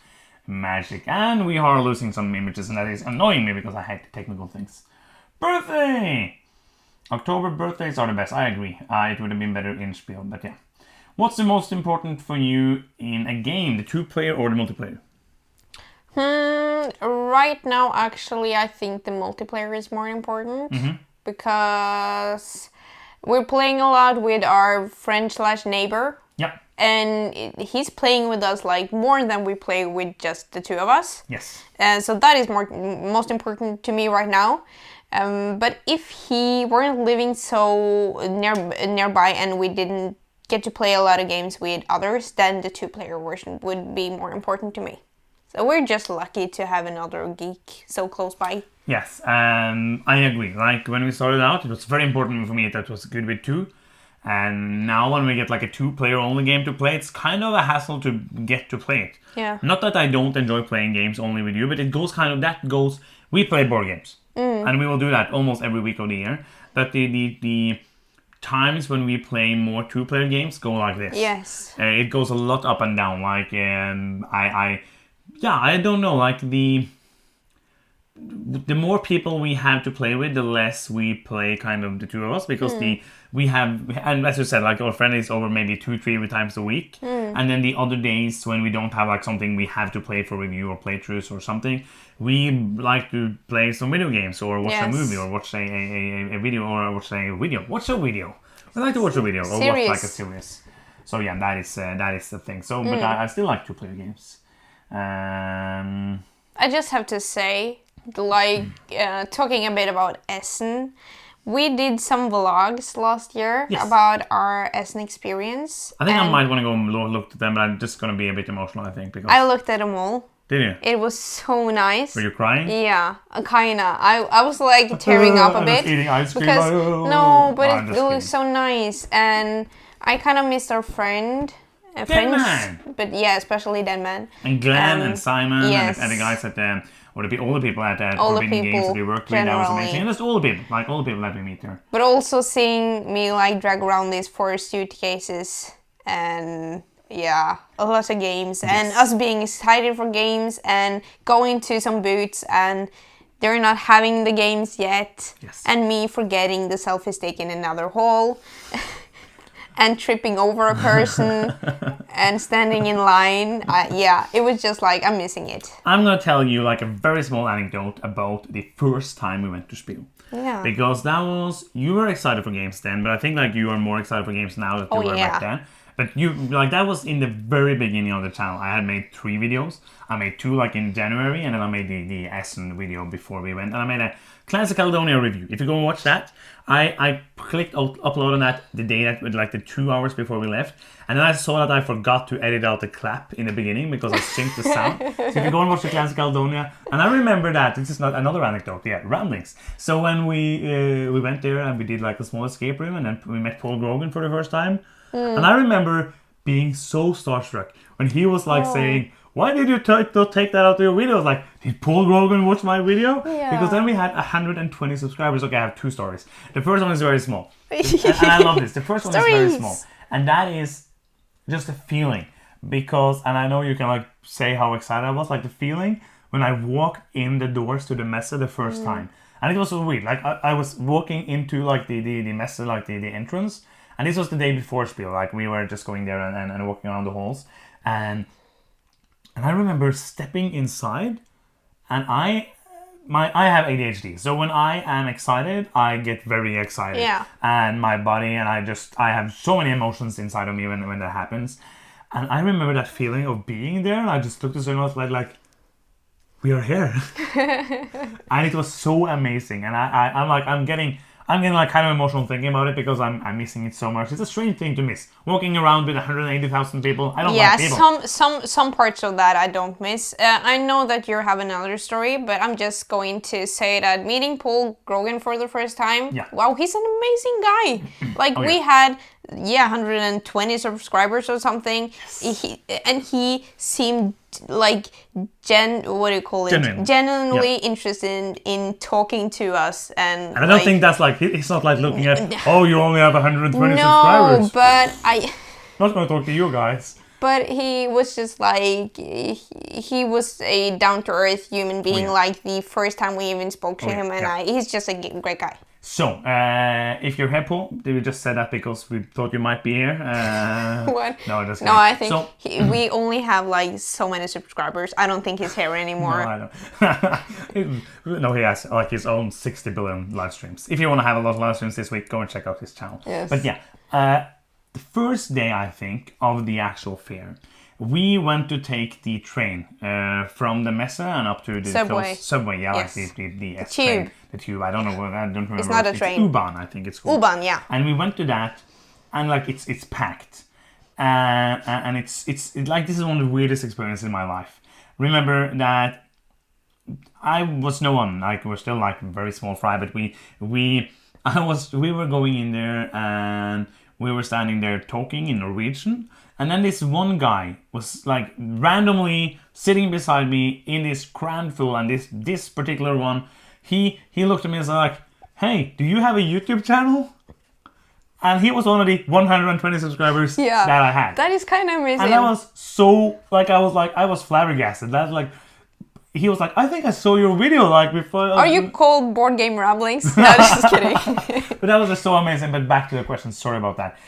magic. And we are losing some images, and that is annoying me because I hate technical things. Birthday! October birthdays are the best, I agree. It would have been better in Spiel, but yeah. What's the most important for you in a game, the 2-player or the multiplayer? Right now, actually, I think the multiplayer is more important because we're playing a lot with our friend/neighbor. Yeah. And he's playing with us like more than we play with just the two of us. Yes. So that is most important to me right now. But if he weren't living so nearby and we didn't get to play a lot of games with others, then the 2-player version would be more important to me. So we're just lucky to have another geek so close by. Yes, I agree. Like when we started out, it was very important for me that it was good with 2. And now when we get like a 2-player only game to play, it's kind of a hassle to get to play it. Yeah. Not that I don't enjoy playing games only with you, but it goes kind of, we play board games. And we will do that almost every week of the year. But the times when we play more 2-player games go like this. Yes. It goes a lot up and down. Like, I don't know, like the more people we have to play with, the less we play kind of the two of us, because we have, and as you said, like our friend is over maybe 2-3 times a week, and then the other days when we don't have like something we have to play for review or playthroughs or something, we like to play some video games or watch a movie or watch a video or watch a video. Watch a video. I like to watch a video or watch like a series. So yeah, that is the thing. So, but I still like to play games. I just have to say, like, talking a bit about Essen, we did some vlogs last year about our Essen experience. I think I might want to go look at them, but I'm just going to be a bit emotional, I think. Because I looked at them all. Did you? It was so nice. Were you crying? Yeah, kinda. I was like tearing up a bit. Eating ice cream. Because, no, but it was so nice. And I kind of missed our friends. Man. But yeah, especially Dead Man. And Glenn and Simon and the guys at all the people at Forbidden Games that we worked with, that was amazing. And just all the people that we meet there. But also seeing me like drag around these 4 suitcases and yeah, a lot of games and us being excited for games and going to some booths and they're not having the games yet. Yes. And me forgetting the selfie stick in another hall. And tripping over a person and standing in line. It was just like, I'm missing it. I'm going to tell you like a very small anecdote about the first time we went to Spiel. Yeah. Because you were excited for games then, but I think like you are more excited for games now than you were back then. But that was in the very beginning of the channel. I had made 3 videos. I made 2 like in January, and then I made the Essen video before we went. And I made a Clans of Caledonia review. If you go and watch that, I clicked upload on that the day that, like the 2 hours before we left. And then I saw that I forgot to edit out the clap in the beginning because I synced the sound. So if you go and watch the Clans of Caledonia, and I remember that, this is not another anecdote, ramblings. So when we went there and we did like a small escape room, and then we met Paul Grogan for the first time. And I remember being so starstruck when he was like saying, why did you not take that out of your video? I was like, did Paul Grogan watch my video? Yeah. Because then we had 120 subscribers. Okay, I have 2 stories. The first one is very small. and I love this. The first one is very small. And that is just a feeling. Because, and I know you can like say how excited I was, like the feeling when I walked in the doors to the messe the first time. And it was so weird. Like I was walking into like the messe, like the entrance. And this was the day before Spiel, like we were just going there and walking around the halls. And I remember stepping inside, and I have ADHD. So when I am excited, I get very excited. Yeah. And my body, and I have so many emotions inside of me when that happens. And I remember that feeling of being there, and I just looked at someone like, we are here. And it was so amazing. And I'm getting like kind of emotional thinking about it because I'm missing it so much. It's a strange thing to miss. Walking around with 180,000 people. I don't like people. some parts of that I don't miss. I know that you have another story, but I'm just going to say that meeting Paul Grogan for the first time. Yeah. Wow, he's an amazing guy. Like we had 120 subscribers or something. He seemed like genuinely interested in talking to us, and I don't think that's like he's not like looking at you only have 120 no, subscribers. but Not gonna talk to you guys. But he was just like he was a down to earth human being. Like the first time we even spoke to him, and he's just a great guy. So, if you're here, Paul, did we just say that because we thought you might be here? What? No, just no. I think we only have like so many subscribers. I don't think he's here anymore. No, I don't. No, he has like his own 60 billion live streams. If you want to have a lot of live streams this week, go and check out his channel. Yes. But the first day, I think, of the actual fair, we went to take the train from the Messe and up to the subway. Yeah, yes. Like the S tube. train. The tube. I don't know. I don't remember. It's not a train. U-Bahn, I think it's called. U-Bahn, yeah. And we went to that, and like it's packed, and it's like this is one of the weirdest experiences in my life. Remember that I was no one. Like we're still like very small fry, but we were going in there and we were standing there talking in Norwegian. And then this one guy was like randomly sitting beside me in this crowd full, and this particular one, he looked at me and was like, "Hey, do you have a YouTube channel?" And he was one of the 120 subscribers that I had. That is kind of amazing. And I was so I was flabbergasted. That like he was like, "I think I saw your video like before." Are you called Board Game Ramblings? No, just kidding. But that was just so amazing. But back to the question. Sorry about that.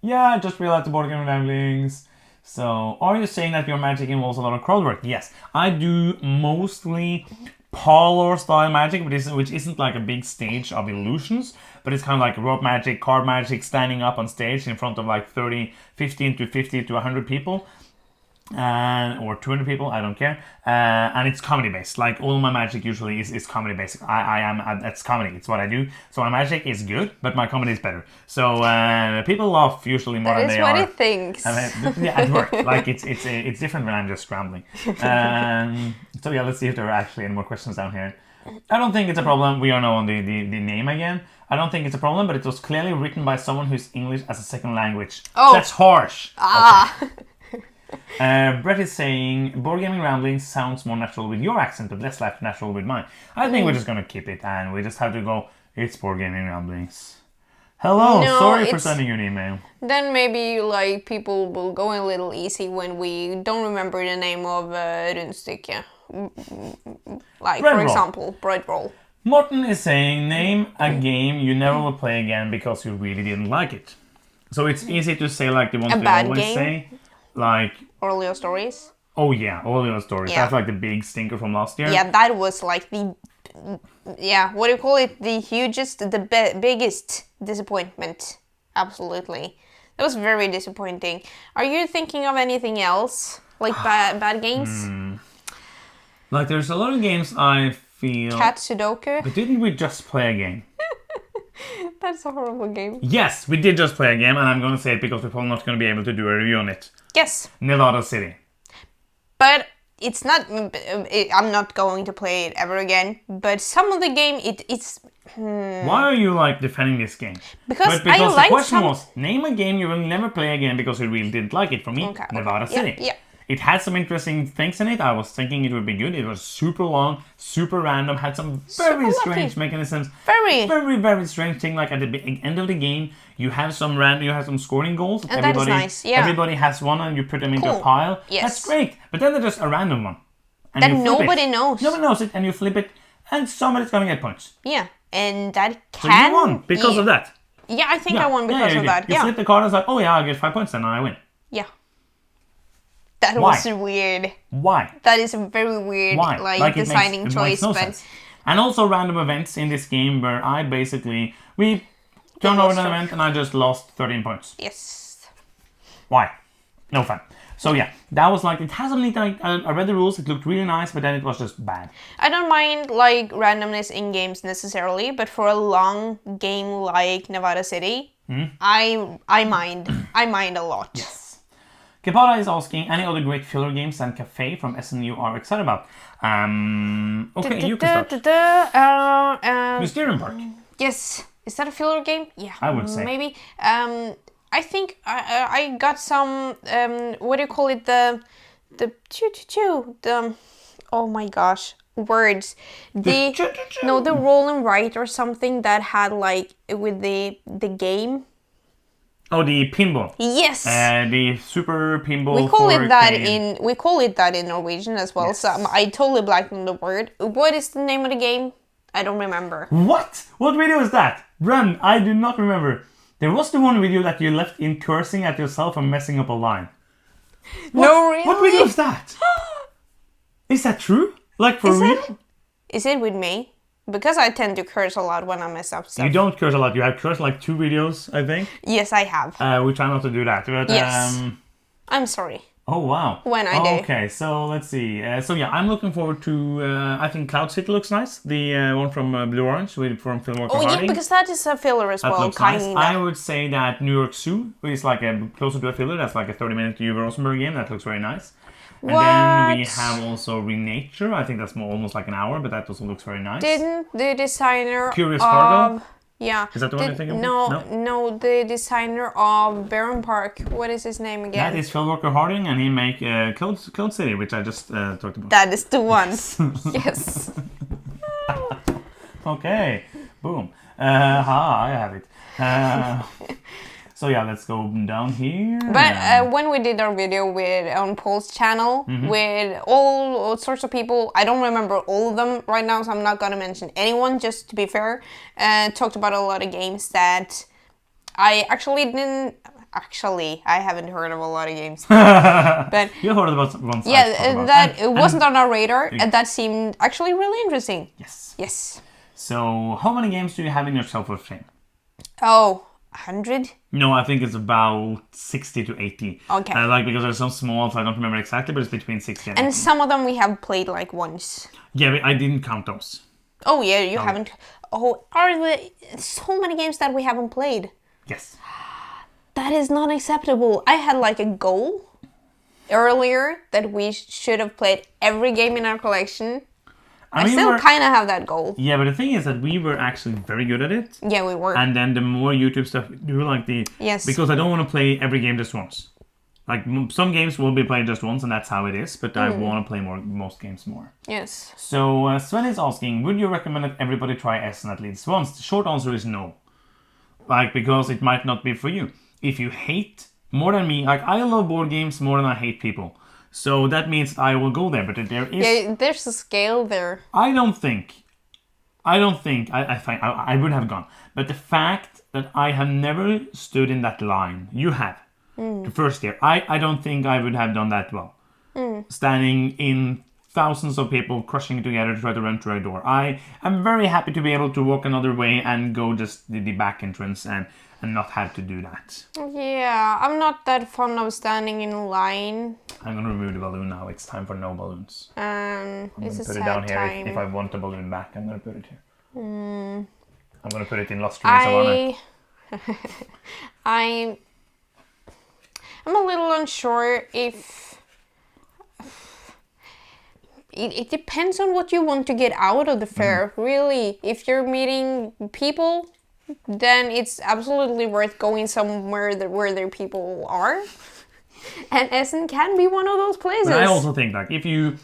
I just realized the Board Game Ramblings. So, are you saying that your magic involves a lot of crowd work? Yes, I do mostly parlor style magic, which isn't like a big stage of illusions, but it's kind of like rope magic, card magic, standing up on stage in front of like 15 to 50 to 100 people. Or 200 people, I don't care. And it's comedy based. Like all my magic usually is comedy based. It's comedy. It's what I do. So my magic is good, but my comedy is better. So people laugh usually more than they are. That is what he thinks. At work, like it's different when I'm just scrambling. So yeah, let's see if there are actually any more questions down here. I don't think it's a problem. We are now on the name again. I don't think it's a problem, but it was clearly written by someone who's English as a second language. Oh, that's harsh. Okay. Brett is saying, Board Gaming Ramblings sounds more natural with your accent, but less natural with mine. I think we're just going to keep it, and we just have to go, it's Board Gaming Ramblings. Hello, sorry for sending you an email. Then maybe like people will go a little easy when we don't remember the name of Rundstykke. Like, Bread for roll. example, Bread Roll. Morten is saying, name a game you never will play again because you really didn't like it. So it's easy to say like the ones we always say. Like Orleo Stories. Oh yeah, Orleo Stories. Yeah. That's like the big stinker from last year. Yeah, that was like the what do you call it? The hugest, the biggest disappointment. Absolutely, that was very disappointing. Are you thinking of anything else like bad games? Like there's a lot of games I feel. Cat Sudoku. But didn't we just play a game? That's a horrible game. Yes, we did just play a game, and I'm going to say it because we're probably not going to be able to do a review on it. Yes. Nevada City. But it's not. I'm not going to play it ever again. But some of the game, it's. Why are you like defending this game? Because the question was, name a game you will never play again because you really didn't like it. For me, Nevada City. Yeah. It had some interesting things in it. I was thinking it would be good. It was super long, super random, had some very strange mechanisms. Very strange thing. Like at the end of the game, you have some scoring goals. And that is nice. Yeah. Everybody has one, and you put them into a pile. Yes. That's great. But then there's just a random one. And that nobody knows. Nobody knows it, and you flip it, and somebody's gonna get points. Yeah, and that can. So you won because of that. Yeah, I think I won because of that. You flip the card, and it's like, oh yeah, I'll get 5 points, then I win. Yeah. That was weird. Why? That is a very weird like designing choice. But and also random events in this game where we turned over an event and I just lost 13 points. Yes. Why? No fun. So yeah, that was like, it has only like, I read the rules, it looked really nice, but then it was just bad. I don't mind like randomness in games necessarily, but for a long game like Nevada City, I mind a lot. Yes. Kepada is asking, any other great filler games than Cafe from Essen you are excited about? Okay, you can start. Mysterium Park. Yes. Is that a filler game? Yeah. I would say. Maybe. I think I got some, what do you call it? The oh my gosh, words. The roll and write or something that had like, with the game. Oh, the pinball. Yes. The super pinball. We call it that in Norwegian as well. Yes. So I totally blanked on the word. What is the name of the game? I don't remember. What? What video is that? Run, I do not remember. There was the one video that you left in cursing at yourself and messing up a line. What? No, really? What video is that? Is that true? Like for real? Is it with me? Because I tend to curse a lot when I mess up stuff. You don't curse a lot. You have cursed like 2 videos, I think. Yes, I have. We try not to do that. But, yes. I'm sorry. Oh, wow. When I do. Okay, so let's see. So yeah, I'm looking forward to, I think Cloud City looks nice. The one from Blue Orange from Filmwork Oh, Harding. yeah, because that is a filler as well. Looks nice. I would say that New York Zoo is like closer to a filler. That's like a 30-minute Uwe Rosenberg game. That looks very nice. And then we have also Renature. I think that's almost like an hour, but that also looks very nice. Didn't the designer Curious Cargo? Yeah. Is that the one you're thinking of? No, the designer of Baron Park. What is his name again? That is Phil Walker Harding, and he make Cloud City, which I just talked about. That is the one. Yes. Okay. Boom. I have it. So yeah, let's go down here. But when we did our video on Paul's channel with all sorts of people, I don't remember all of them right now, so I'm not gonna mention anyone, just to be fair. Talked about a lot of games that I actually didn't. Actually, I haven't heard of a lot of games. But you heard about ones. Yeah, it wasn't on our radar, and that seemed actually really interesting. Yes. Yes. So, how many games do you have in your Shelf of Shame? Oh. 100? No, I think it's about 60 to 80. Okay. Because there's some small, so I don't remember exactly, but it's between 60 and 80. And some of them we have played like once. Yeah, but I didn't count those. Oh yeah, you haven't. Oh, are there so many games that we haven't played? Yes. That is not acceptable. I had like a goal earlier that we should have played every game in our collection. I still kind of have that goal. Yeah, but the thing is that we were actually very good at it. Yeah, we were. And then the more YouTube stuff, do like the... Yes. Because I don't want to play every game just once. Like, some games will be played just once, and that's how it is. But I want to play most games more. Yes. So, Sven is asking, would you recommend that everybody try Essen at least once? The short answer is no. Like, because it might not be for you. If you hate, more than me, like, I love board games more than I hate people. So that means I will go there, but there is... Yeah, there's a scale there. I think I would have gone. But the fact that I have never stood in that line, you have, the first year, I don't think I would have done that well. Standing in thousands of people crushing together to try to run through a door. I am very happy to be able to walk another way and go just the back entrance and not have to do that. Yeah, I'm not that fond of standing in line. I'm gonna remove the balloon now. It's time for no balloons. I'm gonna put it down here. If I want the balloon back, I'm gonna put it here. I'm gonna put it in Lost Rings of Honor. I'm a little unsure if... It depends on what you want to get out of the fair, really. If you're meeting people, then it's absolutely worth going somewhere where their people are. And Essen can be one of those places. But I also think, like, if you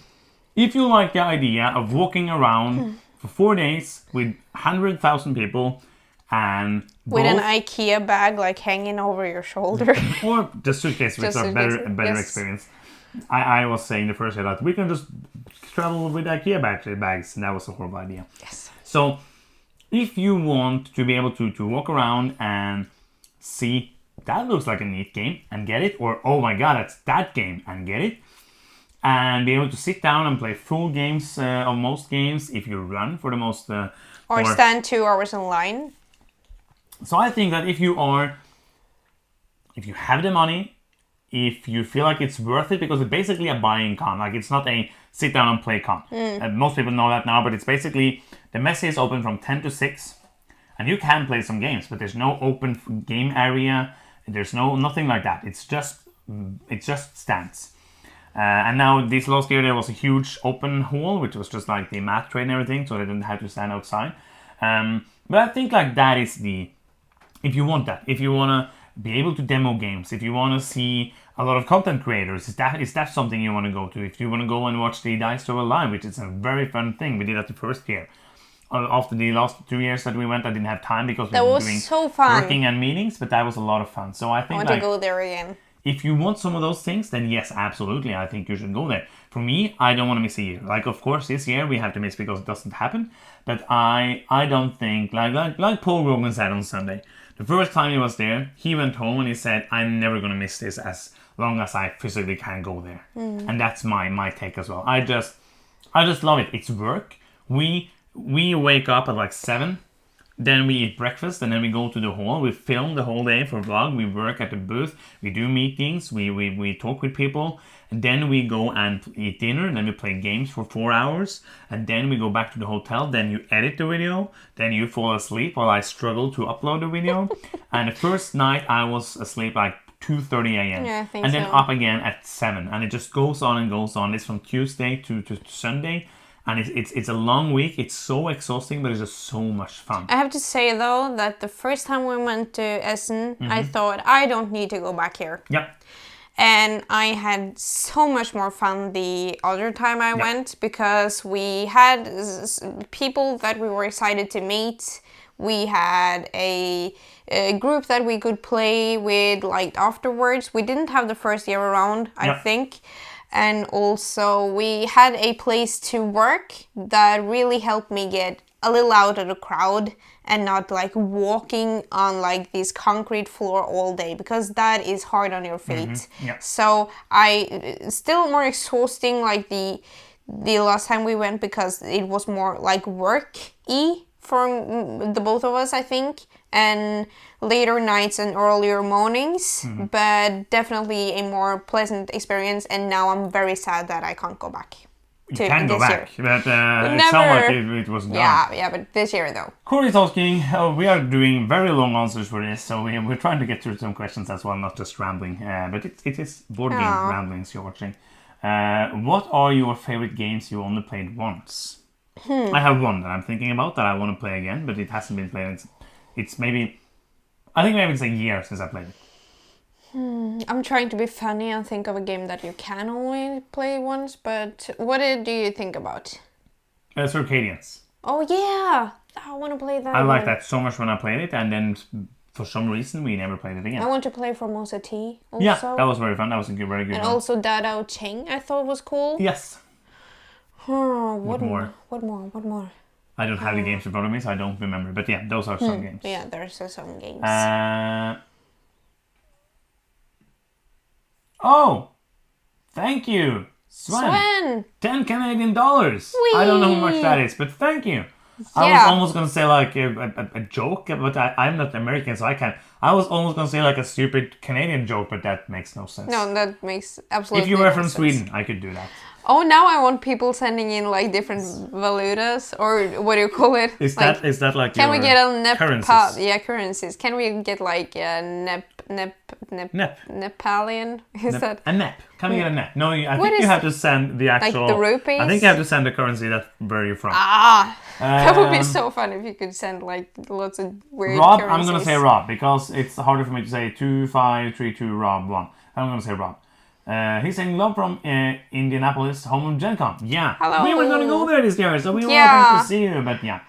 like the idea of walking around for 4 days with 100,000 people and with an IKEA bag like hanging over your shoulder, or the suitcase, which are better experience. I was saying the first day that we can just travel with IKEA bags, and that was a horrible idea. Yes. So, if you want to be able to walk around and see that looks like a neat game and get it, or oh my god, that's that game and get it, and be able to sit down and play full games of most games if you run for the most... or stand 2 hours in line. So I think that if you have the money if you feel like it's worth it, because it's basically a buying con. Like, it's not a sit down and play con. Most people know that now, but it's basically the messe is open from 10 to 6, and you can play some games, but there's no open game area. There's nothing like that. It's just stands. And now this last year there was a huge open hall, which was just like the math trade and everything, so they didn't have to stand outside. But I think like that is if you want that, if you want to be able to demo games, if you want to see a lot of content creators, is that something you want to go to? If you want to go and watch the Dice Tower live, which is a very fun thing, we did that the first year. After the last 2 years that we went, I didn't have time because we were doing so fun. Working and meetings, but that was a lot of fun. So I think I want to go there again. If you want some of those things, then yes, absolutely, I think you should go there. For me, I don't want to miss a year. Like, of course, this year we have to miss because it doesn't happen. But I don't think, like Paul Rogan said on Sunday, the first time he was there, he went home and he said, I'm never going to miss this as long as I physically can go there. And that's my take as well. I just love it. It's work. We wake up at like 7. Then we eat breakfast, and then we go to the hall. We film the whole day for vlog. We work at the booth. We do meetings. We talk with people. And then we go and eat dinner. And then we play games for 4 hours. And then we go back to the hotel. Then you edit the video. Then you fall asleep while I struggle to upload the video. And the first night I was asleep like 2:30 a.m. Yeah, I think and then so. up again at 7. And it just goes on and goes on. It's from Tuesday to Sunday. And it's a long week. It's so exhausting, but it's just so much fun. I have to say, though, that the first time we went to Essen, I thought, I don't need to go back here. Yep. And I had so much more fun the other time I went, because we had people that we were excited to meet. We had a group that we could play with like afterwards. We didn't have the first year around, I think. And also we had a place to work that really helped me get a little out of the crowd and not like walking on like this concrete floor all day, because that is hard on your feet. So I still more exhausting like the last time we went, because it was more like work-y for the both of us, I think, and later nights and earlier mornings, but definitely a more pleasant experience. And now I'm very sad that I can't go back. You can go back, year. but it sounded like it was done. Yeah, but this year though. Corey's asking, we are doing very long answers for this, so we're trying to get through some questions as well, not just rambling. But it is board game ramblings you're watching. What are your favorite games you only played once? I have one that I'm thinking about that I want to play again, but it hasn't been played. It's maybe, I think maybe it's a year since I played it. I'm trying to be funny and think of a game that you can only play once, but what do you think about? Circadians. Oh yeah, I want to play that. I liked that so much when I played it, and then for some reason we never played it again. I want to play Formosa T also. Yeah, that was very fun. That was a very good and one. also Dadao Cheng, I thought was cool. Yes. What more? I don't have the games in front of me, so I don't remember. But yeah, those are some games. Yeah, there's some games. Oh! Thank you! Sven! 10 Canadian dollars! I don't know how much that is, but thank you! I was almost gonna say like a joke, but I'm not American, so I can't. I was almost gonna say like a stupid Canadian joke, but that makes no sense. No, that makes absolutely If you were no from sense. Sweden, I could do that. Oh, now I want people sending in like different valutas, or what do you call it? Is like, that like can your we get a currencies? currencies. Can we get like a Nepalian? Is that a NEP? Can we get a NEP? No, I What think you is- have to send the actual. the rupees? I think you have to send the currency that where you're from. That would be so fun if you could send like lots of weird Rob, currencies. I'm gonna say Rob because it's harder for me to say 2532 Rob 1. I'm gonna say Rob. He's saying love from Indianapolis, home of Gen Con. Yeah, Hello. we were gonna go there this year, so we were Yeah. hoping to see you, but yeah.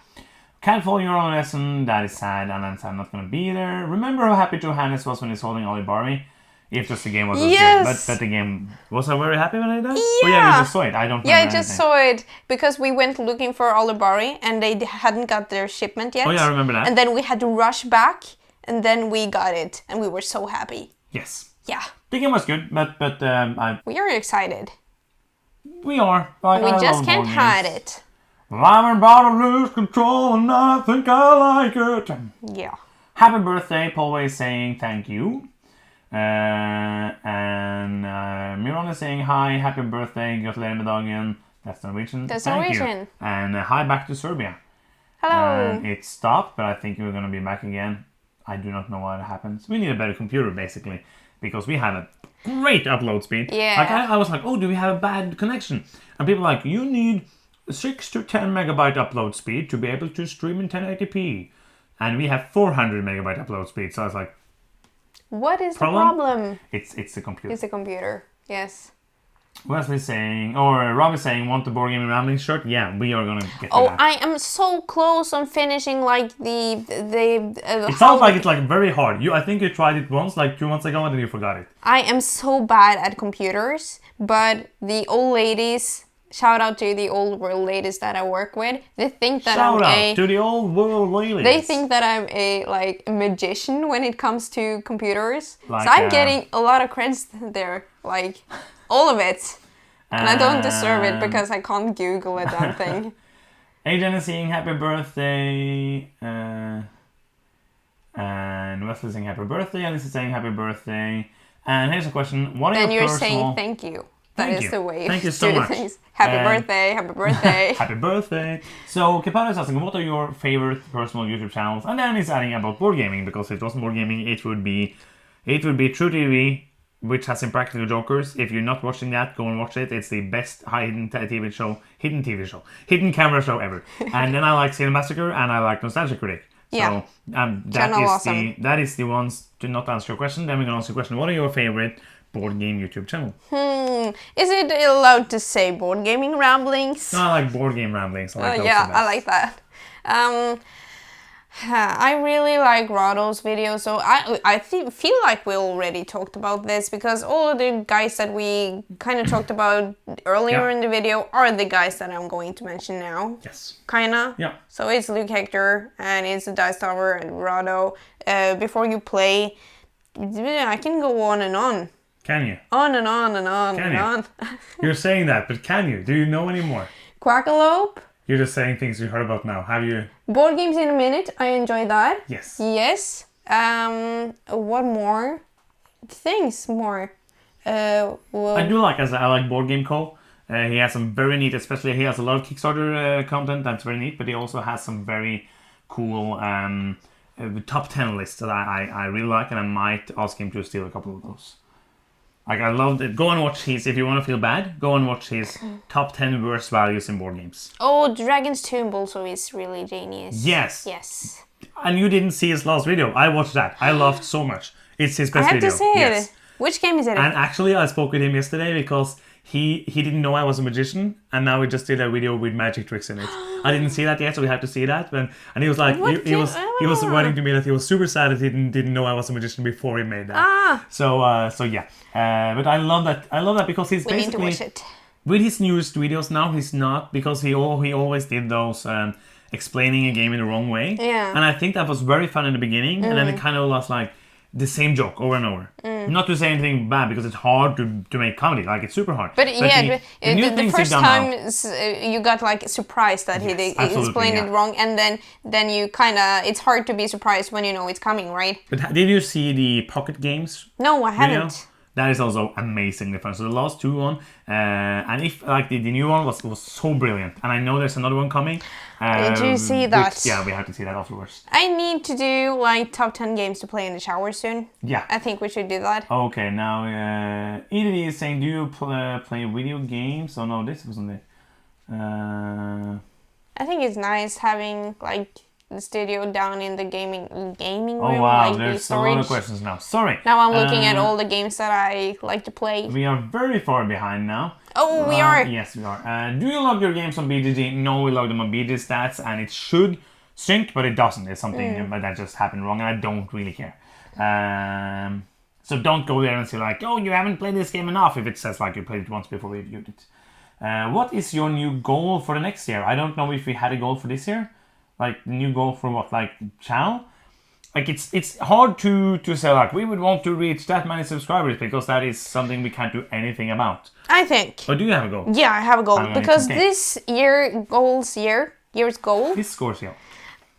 Can't follow your own lesson, that is sad, and I'm not gonna be there. Remember how happy Johannes was when he's holding Ollie Barbie? If just the game was Yes. good. But the game, was I very happy when I did? Yeah. Oh yeah, you just saw it, I don't remember Yeah, I just anything. saw it because we went looking for Olibari and they hadn't got their shipment yet. Oh yeah, I remember that. And then we had to rush back and then we got it and we were so happy. Yes. Yeah, The game was good, but we are excited. we are. Like, We I just love can't board hide games. it. I'm about to lose control and I think I like it. Yeah. Happy birthday, Paul is saying thank you. And Ron is saying hi, happy birthday, gratulerer med dagen. That's Norwegian. That's Thank Norwegian. you. And hi back to Serbia. Hello. And it stopped, but I think we're going to be back again. I do not know what happens. We need a better computer, basically, because we have a great upload speed. Yeah. Like I was like, oh, do we have a bad connection? And people are like, you need 6 to 10 megabyte upload speed to be able to stream in 1080p. And we have 400 megabyte upload speed. So I was like, what is problem? the problem? It's the computer. It's the computer. Yes. Wesley's saying, or Rob is saying, want the board game rambling shirt? Yeah, we are gonna get to Oh, that. I am so close on finishing like the It sounds like it's like very hard. I think you tried it once, like 2 months ago, and then you forgot it. I am so bad at computers, but the old ladies, shout out to the old world ladies that I work with, they think that Shout out to the old world ladies. They think that I'm a magician when it comes to computers. Like, so I'm getting a lot of credits there, like all of it. And I don't deserve it because I can't Google a damn thing. Adrian is saying happy birthday. And Wesley is saying happy birthday. Alice is saying happy birthday. And here's a question. What are then your you're personal... saying thank you. That is the way Thank you to so do much. things. Happy birthday, happy birthday. Happy birthday. So Kepara is asking, what are your favorite personal YouTube channels? And then he's adding about board gaming, because if it wasn't board gaming, it would be True TV, which has Impractical Jokers. If you're not watching that, go and watch it. It's the best hidden camera show ever. And then I like Cinemassacre and I like Nostalgia Critic. Yeah. So that is the ones to not answer your question. Then we're gonna answer your question. What are your favorite board game YouTube channel? Is it allowed to say board gaming ramblings? No, I like board game ramblings. I like those yeah, the best. I like that. I really like Rado's videos, so I feel like we already talked about this, because all of the guys that we kind of talked about earlier in the video are the guys that I'm going to mention now. Yes. Kinda. Yeah. So it's Luke Hector, and it's the Dice Tower and Rado. Before you play, I can go on and on. Can you? On and on and on Can and you? on. You're saying that, but can you? Do you know anymore? Quackalope. You're just saying things you heard about now. Have you? Board Games in a Minute. I enjoy that. Yes. Yes. What more? Things more. Well, I do like, I like Board Game Co. He has some very neat, especially he has a lot of Kickstarter content that's very neat, but he also has some very cool top 10 lists that I really like, and I might ask him to steal a couple of those. Like, I loved it. Go and watch his, if you want to feel bad, go and watch his top 10 worst values in board games. Oh, Dragon's Tomb also is really genius. Yes. Yes. And you didn't see his last video. I watched that. I laughed so much. It's his best I have video. to say Yes. it. Which game is it? And actually, I spoke with him yesterday because he didn't know I was a magician, and now we just did a video with magic tricks in it. I didn't see that yet, so we have to see that. And he was like, he was writing to me that he was super sad that he didn't know I was a magician before he made that. So yeah. But I love that. I love that because he's basically need to watch it. With his newest videos now. He's not, because he always did those explaining a game in the wrong way. Yeah. And I think that was very fun in the beginning, and then it kind of was like the same joke over and over. Not to say anything bad, because it's hard to make comedy. Like, it's super hard. But yeah, the first time you got like surprised that he explained it wrong, and then you kind of, it's hard to be surprised when you know it's coming, right? But did you see the Pocket Games? No, I haven't. Video? That is also amazingly fun. So the last two one, and if like the new one was so brilliant, and I know there's another one coming. Did you see that? Yeah, we have to see that afterwards. I need to do like top 10 games to play in the shower soon. Yeah. I think we should do that. Okay, now EDD is saying, do you play video games? Oh no, this wasn't it. I think it's nice having like the studio down in the gaming room. Oh wow, like there's a lot of questions now. Sorry. Now I'm looking at all the games that I like to play. We are very far behind now. Oh, we are. Yes, we are. Do you log your games on BGG? No, we log them on BG Stats, and it should sync, but it doesn't. It's something that just happened wrong, and I don't really care. So don't go there and say like, oh, you haven't played this game enough, if it says like you played it once before we reviewed it. What is your new goal for the next year? I don't know if we had a goal for this year. Like, new goal for what? Like, channel? Like, it's hard to say, like, we would want to reach that many subscribers, because that is something we can't do anything about. I think. But do you have a goal? Yeah, I have a goal. Because this year's goal... This scores, yeah.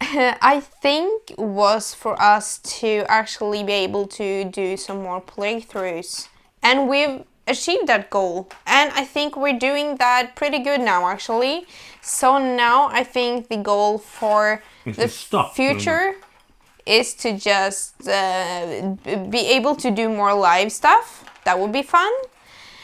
I think was for us to actually be able to do some more playthroughs. And we've achieved that goal, and I think we're doing that pretty good now, actually. So now I think the goal for the future is to just be able to do more live stuff. That would be fun.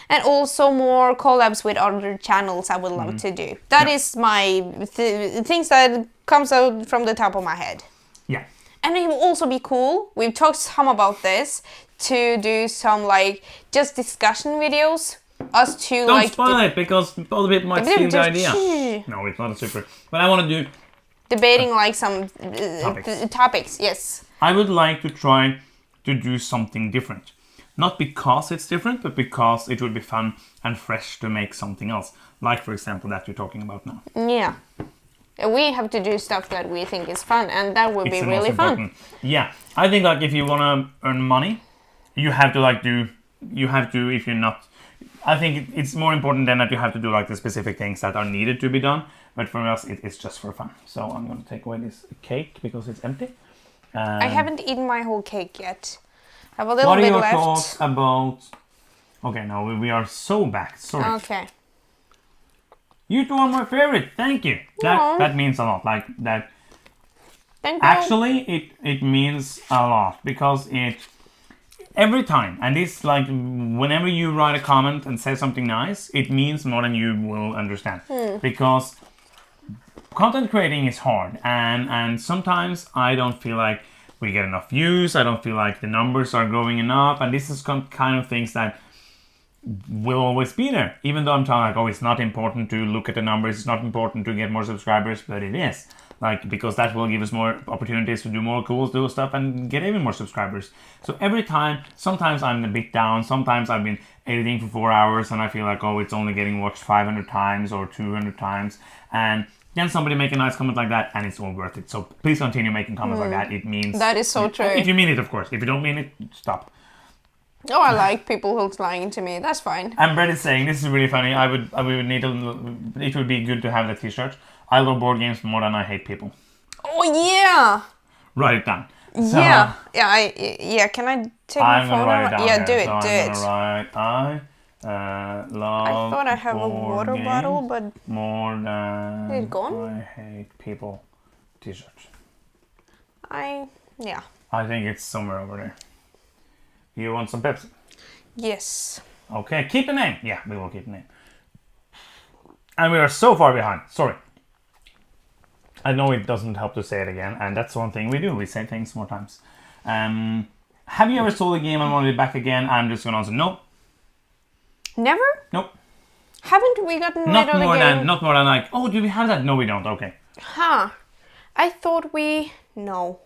And also more collabs with other channels I would love to do. That is my things that comes out from the top of my head. Yeah. And it will also be cool, we've talked some about this, to do some like just discussion videos. Us two Don't spoil it, because other people might steal the idea. No, it's not a super. But I want to do debating like some topics. Yes. I would like to try to do something different. Not because it's different, but because it would be fun and fresh to make something else. Like, for example, that you're talking about now. Yeah. We have to do stuff that we think is fun, and that would be really fun. Yeah. I think, like, if you want to earn money, you have to, like, if you're not... I think it's more important than that you have to do, like, the specific things that are needed to be done. But for us, it's just for fun. So I'm going to take away this cake because it's empty. I haven't eaten my whole cake yet. I have a little bit left. What are your thoughts about... Okay, no, we are so back. Sorry. Okay. You two are my favorite. Thank you. That means a lot. Like that. Thank you. Actually, it means a lot because every time, and it's like whenever you write a comment and say something nice, it means more than you will understand. Because content creating is hard, and sometimes I don't feel like we get enough views. I don't feel like the numbers are growing enough, and this is kind of things that will always be there. Even though I'm talking like, oh, it's not important to look at the numbers, it's not important to get more subscribers, but it is. Like, because that will give us more opportunities to do more cool stuff and get even more subscribers. So every time, sometimes I'm a bit down, sometimes I've been editing for 4 hours and I feel like, oh, it's only getting watched 500 times or 200 times. And then somebody make a nice comment like that and it's all worth it. So please continue making comments like that. It means... That is so true. If you mean it, of course. If you don't mean it, stop. Oh, I like people who's lying to me. That's fine. And Brett is saying, this is really funny. We would need it would be good to have the t-shirt. I love board games more than I hate people. Oh, yeah. Write it down. So, yeah. Can I take a photo? Write it down do it. I'm gonna write, I thought I have a water bottle, but... More than... Is it gone? I hate people t-shirt. I think it's somewhere over there. You want some Pepsi? Yes. Okay, keep the name. Yeah, we will keep the name. And we are so far behind. Sorry. I know it doesn't help to say it again, and that's one thing we do. We say things more times. Have you ever sold a game and wanted it back again? I'm just going to answer no. Never? Nope. Haven't we gotten rid of the game? Not more than like, oh, do we have that? No, we don't. Okay. Huh. I thought no.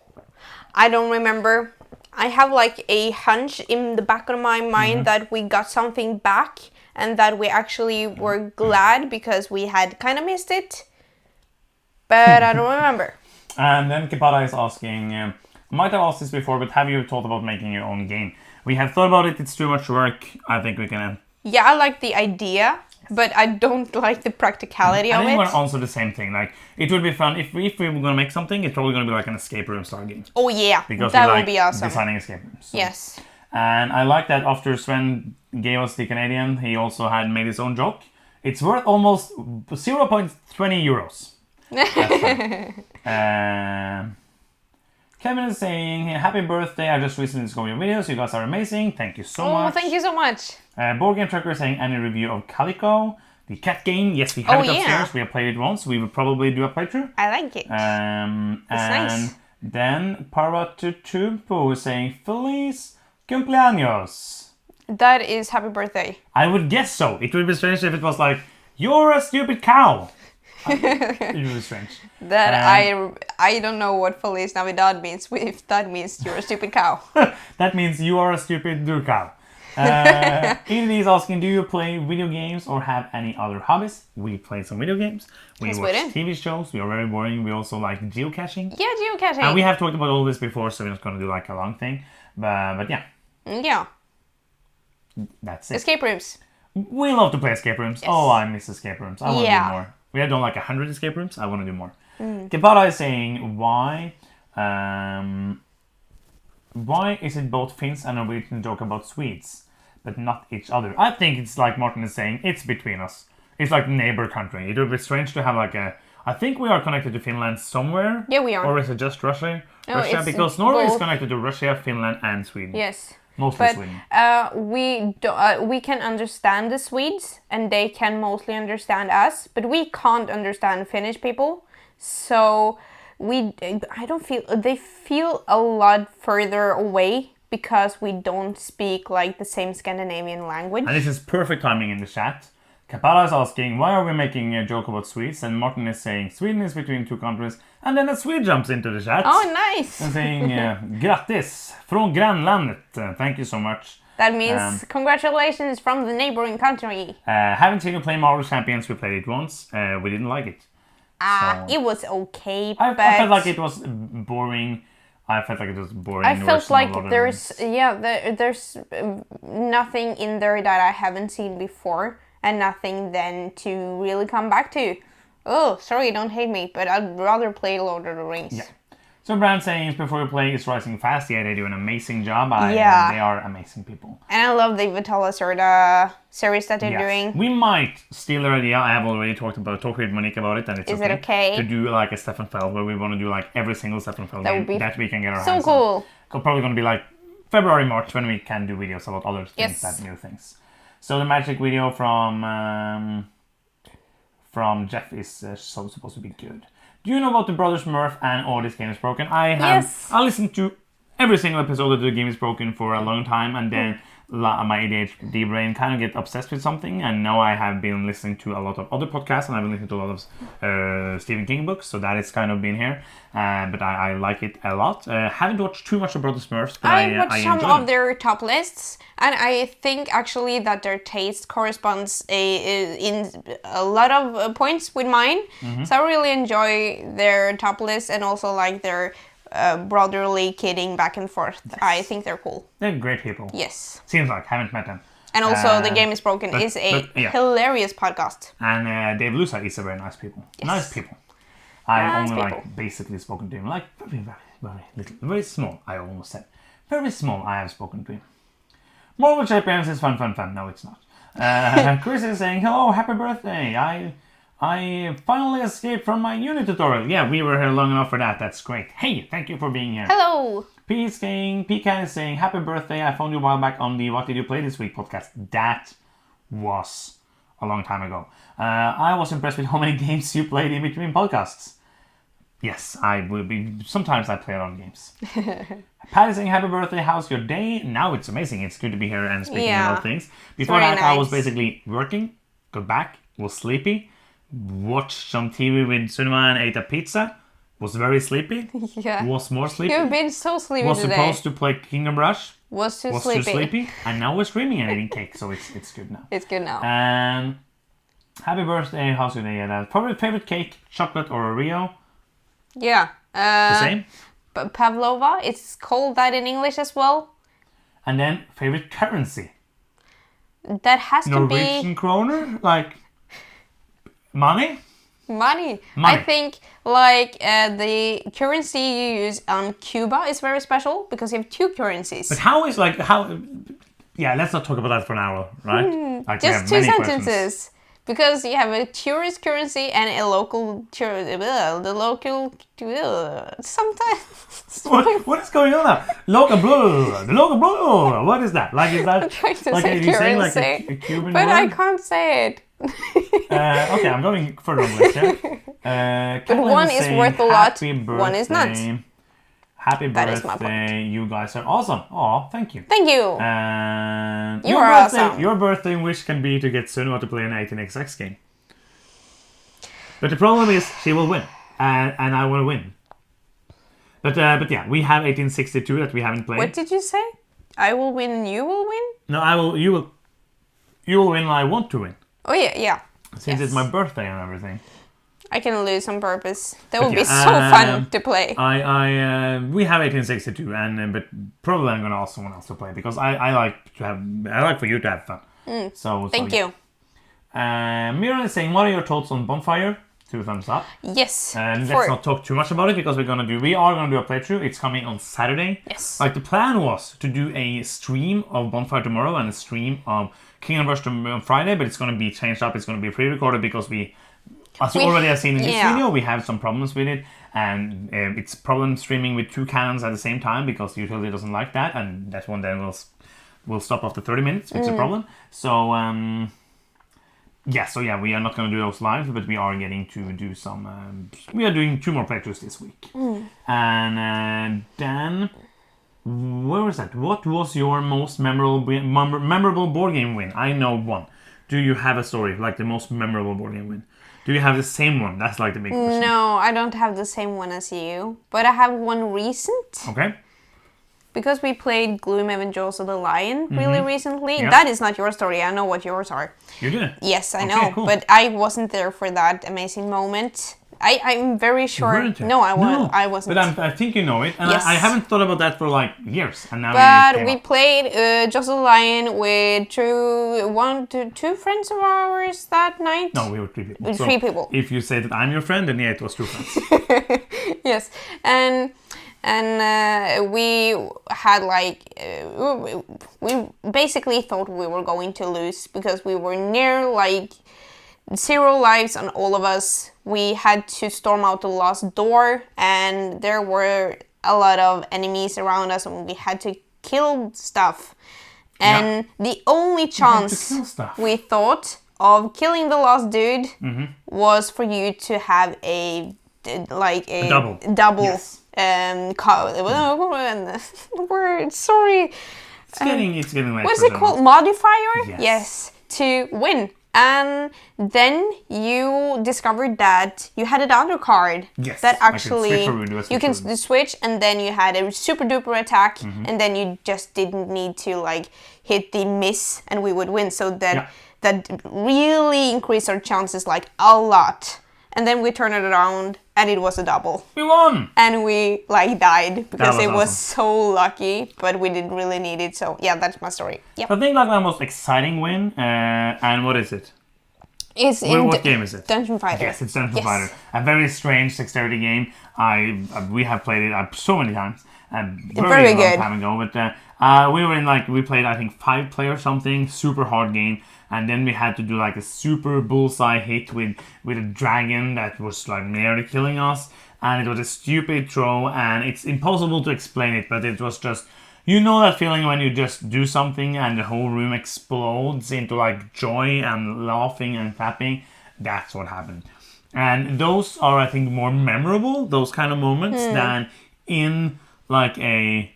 I don't remember. I have like a hunch in the back of my mind that we got something back and that we actually were glad because we had kind of missed it. But I don't remember. And then Kipada is asking, I might have asked this before, but have you thought about making your own game? We have thought about it. It's too much work. I think we can... Yeah, I like the idea, but I don't like the practicality of it. I think we're also the same thing. Like, it would be fun if we were going to make something. It's probably going to be like an escape room style game. Oh yeah, because that would be awesome. Designing escape rooms. So. Yes. And I like that after Sven gave us the Canadian, he also had made his own joke. It's worth almost 0.20 euros. Kevin is saying, happy birthday, I just recently discovered your videos, you guys are amazing, thank you so much. Oh, thank you so much. Board Game Trucker is saying, any review of Calico, the cat game? Yes, we have it upstairs, we have played it once, we will probably do a playthrough. I like it. It's nice. Then Parvatutupu is saying, Feliz cumpleaños. That is happy birthday. I would guess so. It would be strange if it was like, you're a stupid cow. It would be strange. That I don't know what Feliz Navidad means. If that means you're a stupid cow. That means you are a stupid cow. Edith is asking, do you play video games or have any other hobbies? We play some video games. We watch TV shows. We are very boring. We also like geocaching. Yeah, geocaching. And we have talked about all this before, so we're not going to do like a long thing. But yeah. Yeah. That's it. Escape rooms. We love to play escape rooms. Yes. Oh, I miss escape rooms. I want to do more. We have done like 100 escape rooms. I want to do more. Kebara is saying, why is it both Finns and Norwegian joke about Swedes? but not each other. I think it's like Martin is saying, it's between us. It's like neighbor country. It would be strange to have like a... I think we are connected to Finland somewhere. Yeah, we are. Or is it just Russia? No, Russia, it's because Norway is both. connected to Russia, Finland, and Sweden. Yes. Mostly But Sweden. we can understand the Swedes, and they can mostly understand us, but we can't understand Finnish people. So I don't feel they feel a lot further away because we don't speak like the same Scandinavian language. And this is perfect timing in the chat. Kapala is asking, why are we making a joke about Swedes? And Martin is saying, Sweden is between two countries. And then a Swede jumps into the chat. Oh, nice! And saying, grattis från grannlandet. Thank you so much. That means congratulations from the neighboring country. Haven't seen you play Marvel Champions. We played it once. We didn't like it. It was okay, I but... felt like it was boring. I felt like it was boring. I felt like there's there's nothing in there that I haven't seen before. And nothing then to really come back to. Oh, sorry, don't hate me, but I'd rather play Lord of the Rings. Yeah. So Brand saying, before you play, it's rising fast. Yeah, they do an amazing job. They are amazing people. And I love the Vitala Serta series that they're doing. We might steal their idea. I have already talked with Monique about it, and it's Is it okay? to do like a Stefan Feld, where we want to do like every single Stefan Feld game that we can get our hands so cool. on. Probably going to be like February, March, when we can do videos about other things, that new things. So the magic video from Jeff is supposed to be good. Do you know about the Brothers Murph and all this game is broken? I listened to every single episode of the game is broken for a long time, and then my ADHD brain kind of get obsessed with something, and now I have been listening to a lot of other podcasts, and I've been listening to a lot of Stephen King books, so that is kind of been here. But I like it a lot. Haven't watched too much of Brothers Smurfs, but I watched some of it. their top lists, and I think actually that their taste corresponds in a lot of points with mine. Mm-hmm. So I really enjoy their top list, and also like their brotherly kidding back and forth. Yes. I think they're cool. They're great people. Yes. Seems like, haven't met them. And also, The Game is Broken is a hilarious podcast. And Dave Lusa is a very nice people. Yes. Nice people. I've only like basically spoken to him, like very, very, very little, very small. I almost said very small. I have spoken to him. Marvel Champions is fun. No, it's not. Chris is saying, hello, happy birthday. I finally escaped from my unit tutorial. Yeah, we were here long enough for that. That's great. Hey, thank you for being here. Hello. Pecan is saying, happy birthday. I found you a while back on the What Did You Play This Week podcast. That was a long time ago. I was impressed with how many games you played in between podcasts. Yes, I will be. Sometimes I play a lot of games. Pat is saying, happy birthday. How's your day? Now it's amazing. It's good to be here and speaking about things. Before that, nice. I was basically working, got back, was sleepy, watched some TV with Sunniva and ate a pizza. Was very sleepy. Yeah. Was more sleepy. You've been so sleepy was today. Was supposed to play Kingdom Rush. Was too sleepy. And now we're streaming and eating cake, so it's good now. It's good now. And happy birthday. How's your day? Probably favorite cake, chocolate or Oreo? Yeah. The same? Pavlova. It's called that in English as well. And then favorite currency? That has to be... Norwegian kroner? Like money? Money. I think like the currency you use on Cuba is very special because you have two currencies. But how? Yeah, let's not talk about that for an hour, right? Like just two sentences. Questions. Because you have a tourist currency and a local the local sometimes. What is going on now? The local blue. What is that? Like is that? I'm trying to like say you saying currency, like a Cuban but word? I can't say it. Okay, I'm going further on the list here. But one is worth a lot. One is not. Happy birthday! You guys are awesome. Oh, thank you. Thank you. You are awesome. Your birthday wish can be to get Sunniva to play an 18xx game. But the problem is she will win, and I want to win. But yeah, we have 1862 that we haven't played. What did you say? I will win and you will win? No, I will. You will win, and I want to win. Oh yeah. Since it's my birthday and everything. I can lose on purpose. That would be so fun to play. We have 1862, and but probably I'm gonna ask someone else to play because I like for you to have fun. Thank you. Mira is saying, what are your thoughts on Bonfire? 2 thumbs up. Yes. And let's not talk too much about it because we are gonna do a playthrough. It's coming on Saturday. Yes. Like the plan was to do a stream of Bonfire tomorrow and a stream of Kingdom Rush on Friday, but it's gonna be changed up. It's gonna be pre-recorded because as you already have seen in this video, we have some problems with it, and it's problem streaming with 2 cannons at the same time because usually it doesn't like that, and that one then will stop after 30 minutes. It's a problem. So we are not going to do those live, but we are getting to do some. We are doing 2 more playthroughs this week, and Dan, where was that? What was your most memorable board game win? I know one. Do you have a story like the most memorable board game win? Do you have the same one? That's like the big question. No, I don't have the same one as you, but I have one recent. Okay. Because we played Gloomhaven and Jaws of the Lion really recently. Yeah. That is not your story. I know what yours are. You did? Yes, I Okay, know. cool. But I wasn't there for that amazing moment. I'm very sure. You weren't there? No, I wasn't. But I think you know it. And Yes. I haven't thought about that for like years. And now But we played Jaws of the Lion with two friends of ours that night. No, we were 3 people. With 3 people. If you say that I'm your friend, then yeah, it was 2 friends. Yes, and we had we basically thought we were going to lose because we were near 0 lives on all of us. We had to storm out the last door, and there were a lot of enemies around us, and we had to kill stuff. And the only chance we thought of killing the last dude was for you to have a double. Yes. Word. Sorry. It's getting late. What's it called? Modifier? Yes. To win. And then you discovered that you had another card that actually you can switch, and then you had a super duper attack, and then you just didn't need to hit the miss, and we would win. So that really increased our chances a lot. And then we turned it around, and it was a double. We won! And we died because it was awesome. so lucky, but we didn't really need it. So yeah, that's my story. Yep. I think my most exciting win, and what is it? What game is it? Dungeon Fighter. Yes, it's Dungeon Fighter. A very strange 630 game. We have played it so many times. Very long time ago, but we played I think 5 player something, super hard game. And then we had to do a super bullseye hit with a dragon that was nearly killing us. And it was a stupid throw, and it's impossible to explain it, but it was just, that feeling when you just do something and the whole room explodes into joy and laughing and clapping. That's what happened. And those are, I think, more memorable, those kind of moments, than in a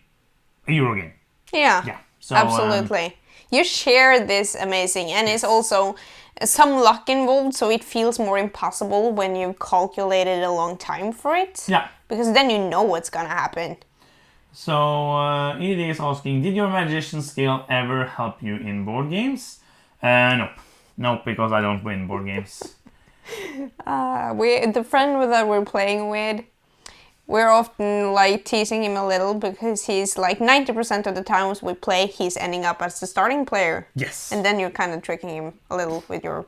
Euro game. Yeah. So, absolutely. You share this amazing, and it's also some luck involved, so it feels more impossible when you've calculated a long time for it. Yeah. Because then you know what's gonna happen. So, ED is asking, did your magician skill ever help you in board games? Nope. Nope, because I don't win board games. The friend that we're playing with, we're often teasing him a little because he's 90% of the times we play, he's ending up as the starting player. Yes. And then you're kind of tricking him a little with your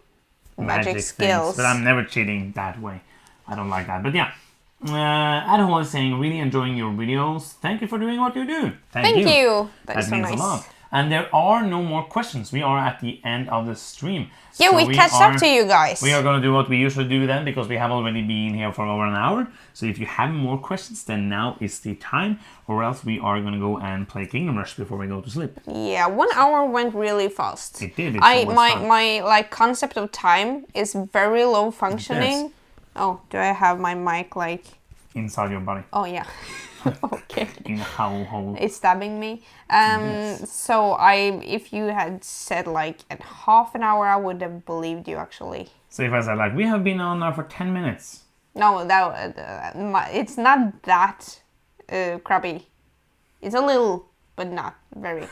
magic skills. But I'm never cheating that way. I don't like that. But yeah. Adam is saying, really enjoying your videos. Thank you for doing what you do. Thank you. That is so means nice. a lot. And there are no more questions. We are at the end of the stream. Yeah, we catch up to you guys. We are going to do what we usually do then, because we have already been here for over an hour. So if you have more questions, then now is the time. Or else we are going to go and play Kingdom Rush before we go to sleep. Yeah, 1 hour went really fast. It did. My concept of time is very low functioning. Yes. Oh, do I have my mic inside your body? Oh yeah. Okay. In a hole. It's stabbing me. Yes. So if you had said at half an hour, I would have believed you actually. So if I said we have been on now for 10 minutes. No, it's not that crappy. It's a little, but not very.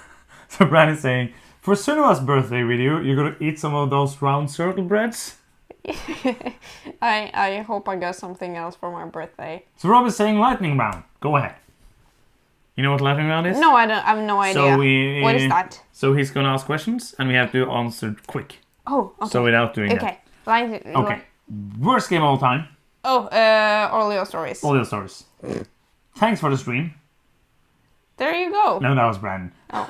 So Brad is saying, for Sunniva's birthday video, you're gonna eat some of those round circle breads? I hope I got something else for my birthday. So Rob is saying lightning round. Go ahead. You know what lightning round is? No, I have no idea. So what is that? So he's gonna ask questions and we have to answer quick. Oh, okay. So without doing that. Okay. Okay. Worst game of all time. Oh, Orleo Stories. All your stories. Thanks for the stream. There you go. No, that was Brandon. Oh.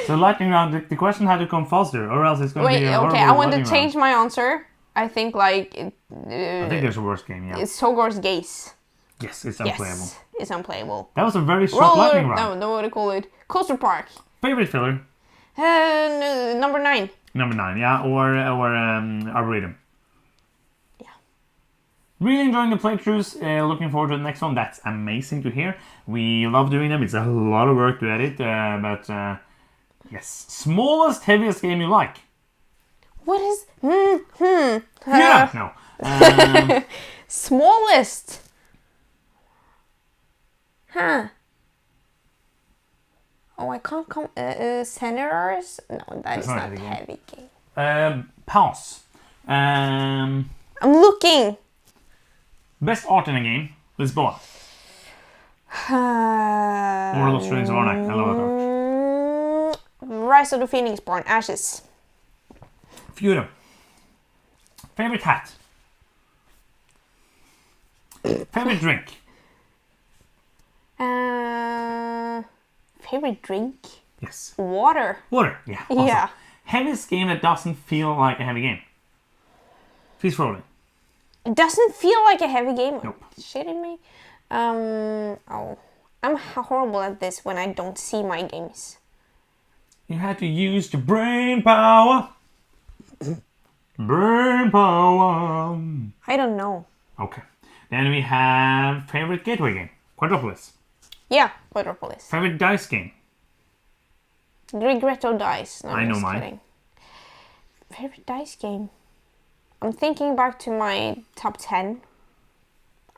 So lightning round, the question had to come faster, or else it's going to Wait, be a okay, horrible I want to lightning change my answer. I think like round. I think there's a worse game, yeah. it's Sogor's Gaze. Yes, it's unplayable. Yes, it's unplayable. That was a very short lightning round. No, what do you call it? Coaster Park. Favorite filler? Number 9. Number 9, yeah, or Arboretum. Yeah. Really enjoying the playthroughs. Looking forward to the next one. That's amazing to hear. We love doing them. It's a lot of work to edit, but yes. Smallest, heaviest game you like? What is? Yeah, no. Smallest. Huh. Oh, I can't come. Senators? No, that is not a heavy game. Pass. I'm looking. Best art in a game? Lisboa. Or Lost Strings of Arnak. I love that art. Rise of the Phoenix Born Ashes. Fury. Favorite hat? Favorite drink? Favorite drink? Yes. Water. Water, yeah. Awesome. Yeah. Heaviest game that doesn't feel like a heavy game? Please roll it. It doesn't feel like a heavy game. Nope. Shitting me. Oh, I'm horrible at this when I don't see my games. You had to use your brain power. Brain power. I don't know. Okay. Then we have favorite gateway game. Quadropolis. Yeah, Quadropolis. Favorite dice game. Regretto Dice. No, I know just mine. kidding. Favorite dice game. I'm thinking back to my top 10.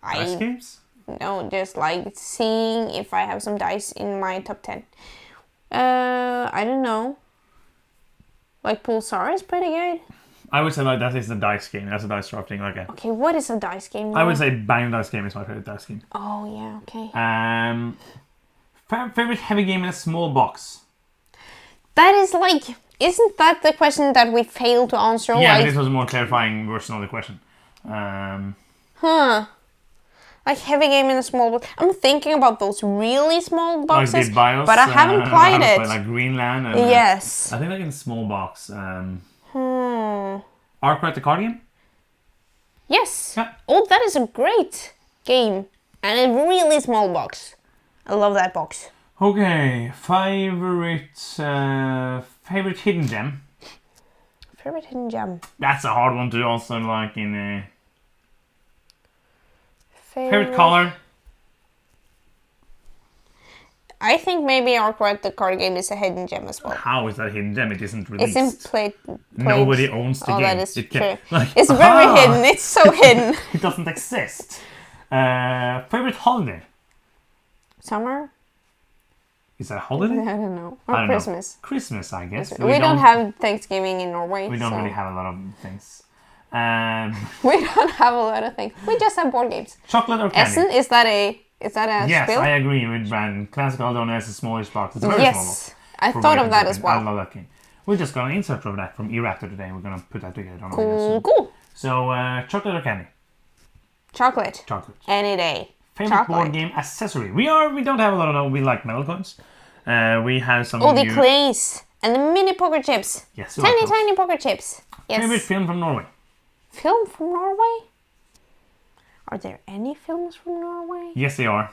Dice games? No, just like seeing if I have some dice in my top 10. I don't know. Like Pulsar is pretty good. I would say like that is a dice game. That's a dice drafting like a. Okay, what is a dice game? I would say Bang Dice Game is my favorite dice game. Oh yeah, okay. Favorite heavy game in a small box. That is like, isn't that the question that we failed to answer? Yeah, like, but this was a more clarifying version of the question. Like heavy game in a small box. I'm thinking about those really small boxes, like BIOS, but I haven't played it. Like Greenland. And, yes. I think like in a small box. Arkwright the card game? Yes. Yeah. Oh, that is a great game. And a really small box. I love that box. Okay, favorite hidden gem. Favorite hidden gem. That's a hard one to also like in a... Favorite color. I think maybe Arkwright the card game is a hidden gem as well. How is that a hidden gem? It isn't released. It's in played. Nobody owns the game. That is it true. Like, it's very hidden. It's so hidden. It doesn't exist. Favorite holiday. Summer? Is that a holiday? I don't know. I Or don't Christmas. know. Christmas, I guess. We don't have Thanksgiving in Norway. We don't so. really have a lot of things. We don't have a lot of things. We just have board games. Chocolate or candy? Essen, is that a Yes, spiel? I agree with Brandon. Classical Aldona is a smallish box. It's a very small box. I thought of that as well. I love that game. We just got an insert of that from E-Raptor today. We're going to put that together. On Cool. So, chocolate or candy? Chocolate. Chocolate. Any day. Favorite Chocolate. board game accessory? We don't have a lot of them. We like metal coins. We have some Oh, the clays. And the mini poker chips. Yes, we like those. Tiny poker chips. Yes. Favorite film from Norway? Film from Norway? Are there any films from Norway? Yes, they are.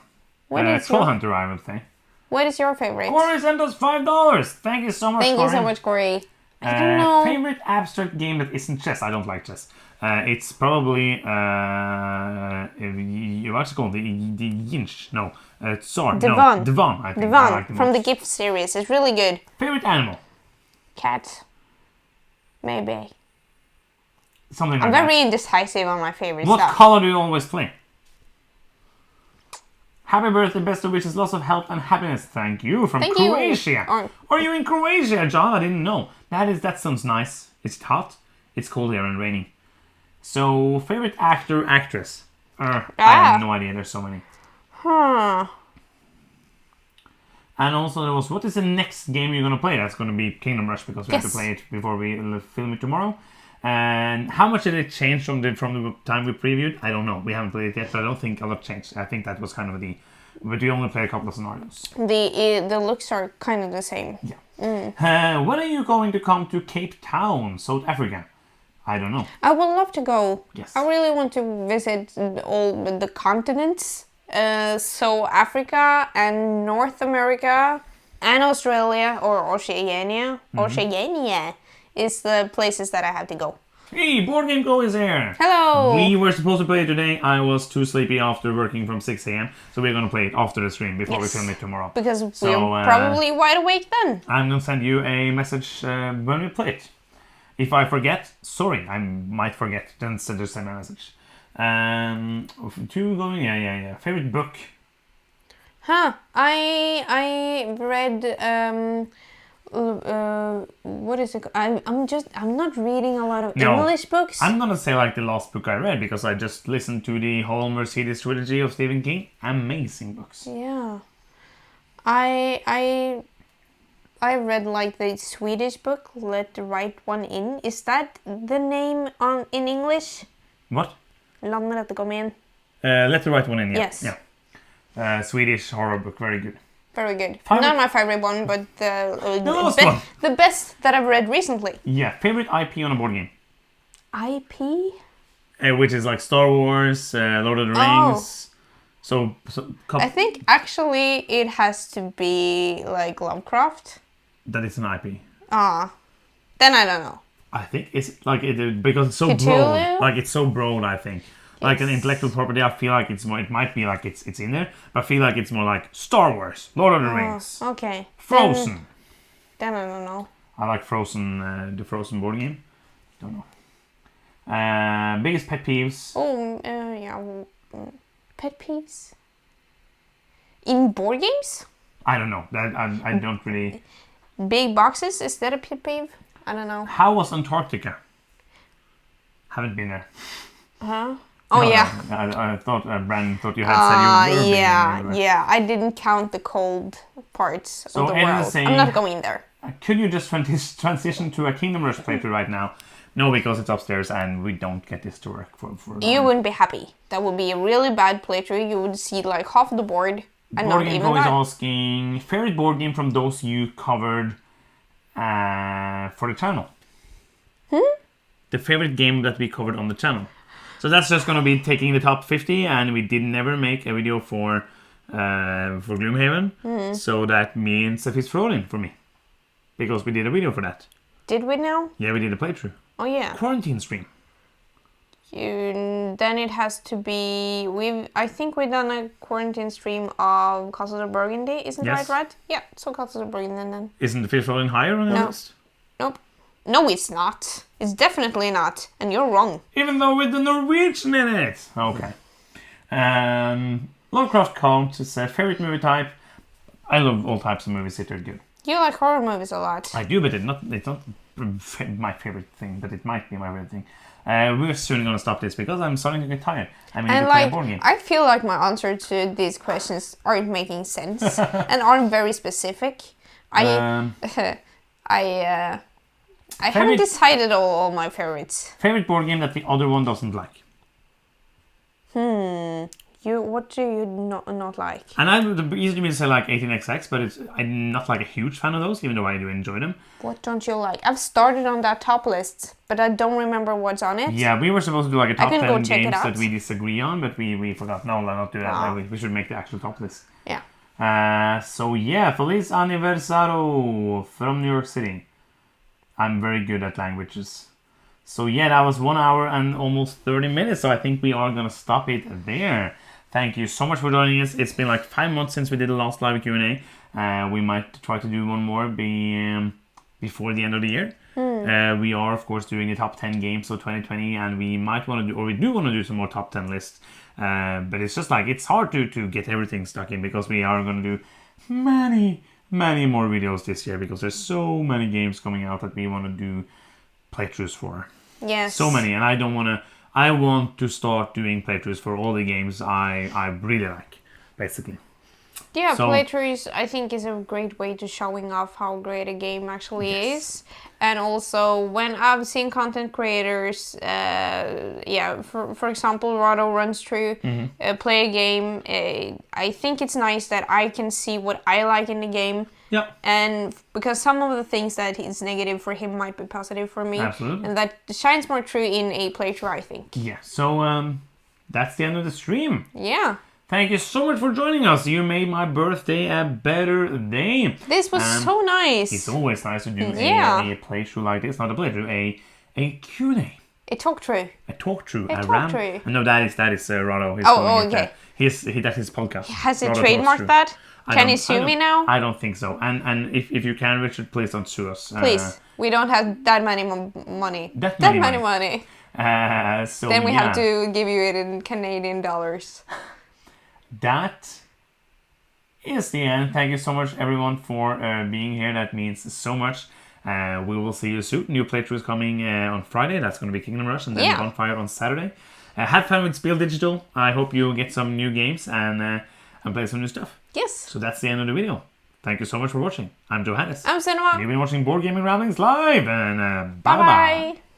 What is Troll your, Hunter, I would say. What is your favorite? Corey sent us $5. Thank you so much, Thank Corey. you so much, Corey. I don't know. Favorite abstract game that isn't chess? I don't like chess. It's probably you actually call it the Yinch. No, Tsar. Devon. No, Devon. I think. I Devon like the from most. the Gift series. It's really good. Favorite animal? Cat. Maybe. Something like I'm that. very indecisive on my favorite What stuff. color do you always play? Happy birthday, best of wishes, lots of health and happiness. Thank you from Thank you. Croatia. Are you in Croatia, John? I didn't know. That sounds nice. It's hot. It's cold here and raining. So, favorite actor, actress? I have no idea. There's so many. And also there was, what is the next game you're gonna play? That's gonna be Kingdom Rush because we have to play it before we film it tomorrow. And how much did it change from the time we previewed? I don't know. We haven't played it yet, so I don't think a lot changed. I think that was kind of but we only played a couple of scenarios. The looks are kind of the same. Yeah. When are you going to come to Cape Town, South Africa? I don't know. I would love to go. Yes. I really want to visit all the continents. So Africa and North America and Australia or Oceania. Oceania is the places that I have to go. Hey, Board Game Go is here! Hello! We were supposed to play it today. I was too sleepy after working from 6 a.m. So we're going to play it after the stream before we film it tomorrow. Because we're probably wide awake then. I'm going to send you a message when we play it. If I forget, sorry, I might forget. Then just send me a message. Yeah. Favorite book? I read what is it? I'm not reading a lot of English books. I'm gonna say like the last book I read because I just listened to the whole Mercedes trilogy of Stephen King. Amazing books. Yeah, I read like the Swedish book Let the Right One In. Is that the name in English? What? Låt mig att komma in. Let the Right One In. Yeah. Yes. Yeah. Swedish horror book, very good. Very good. Not my favorite one, but the best that I've read recently. Yeah, favorite IP on a board game? IP? Which is like Star Wars, Lord of the Rings. So I think actually it has to be like Lovecraft. That is an IP. Then I don't know. I think it's like because it's so Cthulhu? broad. Like it's so broad, I think. Like an intellectual property, I feel like it's more. It might be like it's in there, but I feel like it's more like Star Wars, Lord of the Rings, okay, Frozen. Then I don't know. I like Frozen, the Frozen board game. Don't know. Biggest pet peeves. Pet peeves in board games. I don't know. That I don't really. Big boxes, is that a pet peeve? I don't know. How was Antarctica? Haven't been there. Oh, yeah. I thought Brandon thought you had said you were. Yeah. I didn't count the cold parts of the world. I'm not going there. Could you just transition to a Kingdom Rush playthrough right now? No, because it's upstairs and we don't get this to work for You wouldn't be happy. That would be a really bad playthrough. You would see like half the board and board not game even that. is asking favorite board game from those you covered for the channel. The favorite game that we covered on the channel. So that's just going to be taking the top 50, and we did never make a video for Gloomhaven. So that means if it's rolling for me. Because we did a video for that. Did we now? Yeah, we did a playthrough. Oh, yeah. Quarantine stream. Then it has to be... I think we've done a quarantine stream of Castles of Burgundy. Isn't that right? Yeah, so Castles of Burgundy then. Isn't the fish rolling higher on the list? Nope. No, it's not. It's definitely not. And you're wrong. Even though with the Norwegian in it. Okay. Lovecraft Count says favorite movie type. I love all types of movies that are good. You like horror movies a lot. I do, but it's not my favorite thing, but it might be my favorite thing. We're soon going to stop this because I'm starting to get tired. I mean, play a board game. I feel like my answer to these questions aren't making sense and aren't very specific. I haven't decided all my favorites. Favorite board game that the other one doesn't like? What do you not like? And it's easy to me to say like 18XX, but I'm not like a huge fan of those, even though I do enjoy them. What don't you like? I've started on that top list, but I don't remember what's on it. Yeah, we were supposed to do like a top 10 games that we disagree on, but we forgot. No, let's not do that. We should make the actual top list. Yeah. So yeah, Feliz Aniversario from New York City. I'm very good at languages. So yeah, that was 1 hour and almost 30 minutes. So I think we are going to stop it there. Thank you so much for joining us. It's been like 5 months since we did the last live Q&A. We might try to do one more before the end of the year. We are, of course, doing the top 10 games of 2020. And we might want to do, or we do want to do some more top 10 lists. But it's just like, it's hard to get everything stuck in because we are going to do many more videos this year because there's so many games coming out that we want to do playthroughs for. Yes. So many, and I want to start doing playthroughs for all the games I really like, basically. Yeah, So- playthroughs I think is a great way to showing off how great a game actually is. And also when I've seen content creators, for example, Rado runs through play a game. I think it's nice that I can see what I like in the game. Yeah. And because some of the things that is negative for him might be positive for me. Absolutely. And that shines more true in a playthrough, I think. Yeah. So that's the end of the stream. Yeah. Thank you so much for joining us. You made my birthday a better day. This was so nice. It's always nice to do Yeah. a playthrough like this. Not a playthrough, a Q&A. A talk through. A talk through. A talk through. No, that is Rado. He's Oh, calling it okay. that. That's his podcast. Has he Rado Talks trademarked Through. that? I Can don't- he I sue don't- me now? I don't think so. And if you can, Richard, please don't sue us. Please. We don't have that many money. That That many many money. So Then we yeah, have to give you it in Canadian dollars. That is the end. Thank you so much, everyone, for being here. That means so much. We will see you soon. New playthrough is coming on Friday. That's going to be Kingdom Rush, and then Yeah. Bonfire on Saturday. Have fun with Spiel Digital. I hope you get some new games and play some new stuff. Yes. So that's the end of the video. Thank you so much for watching. I'm Johannes. I'm Sunniva. You've been watching Board Gaming Ramblings live, and Bye bye-bye. bye.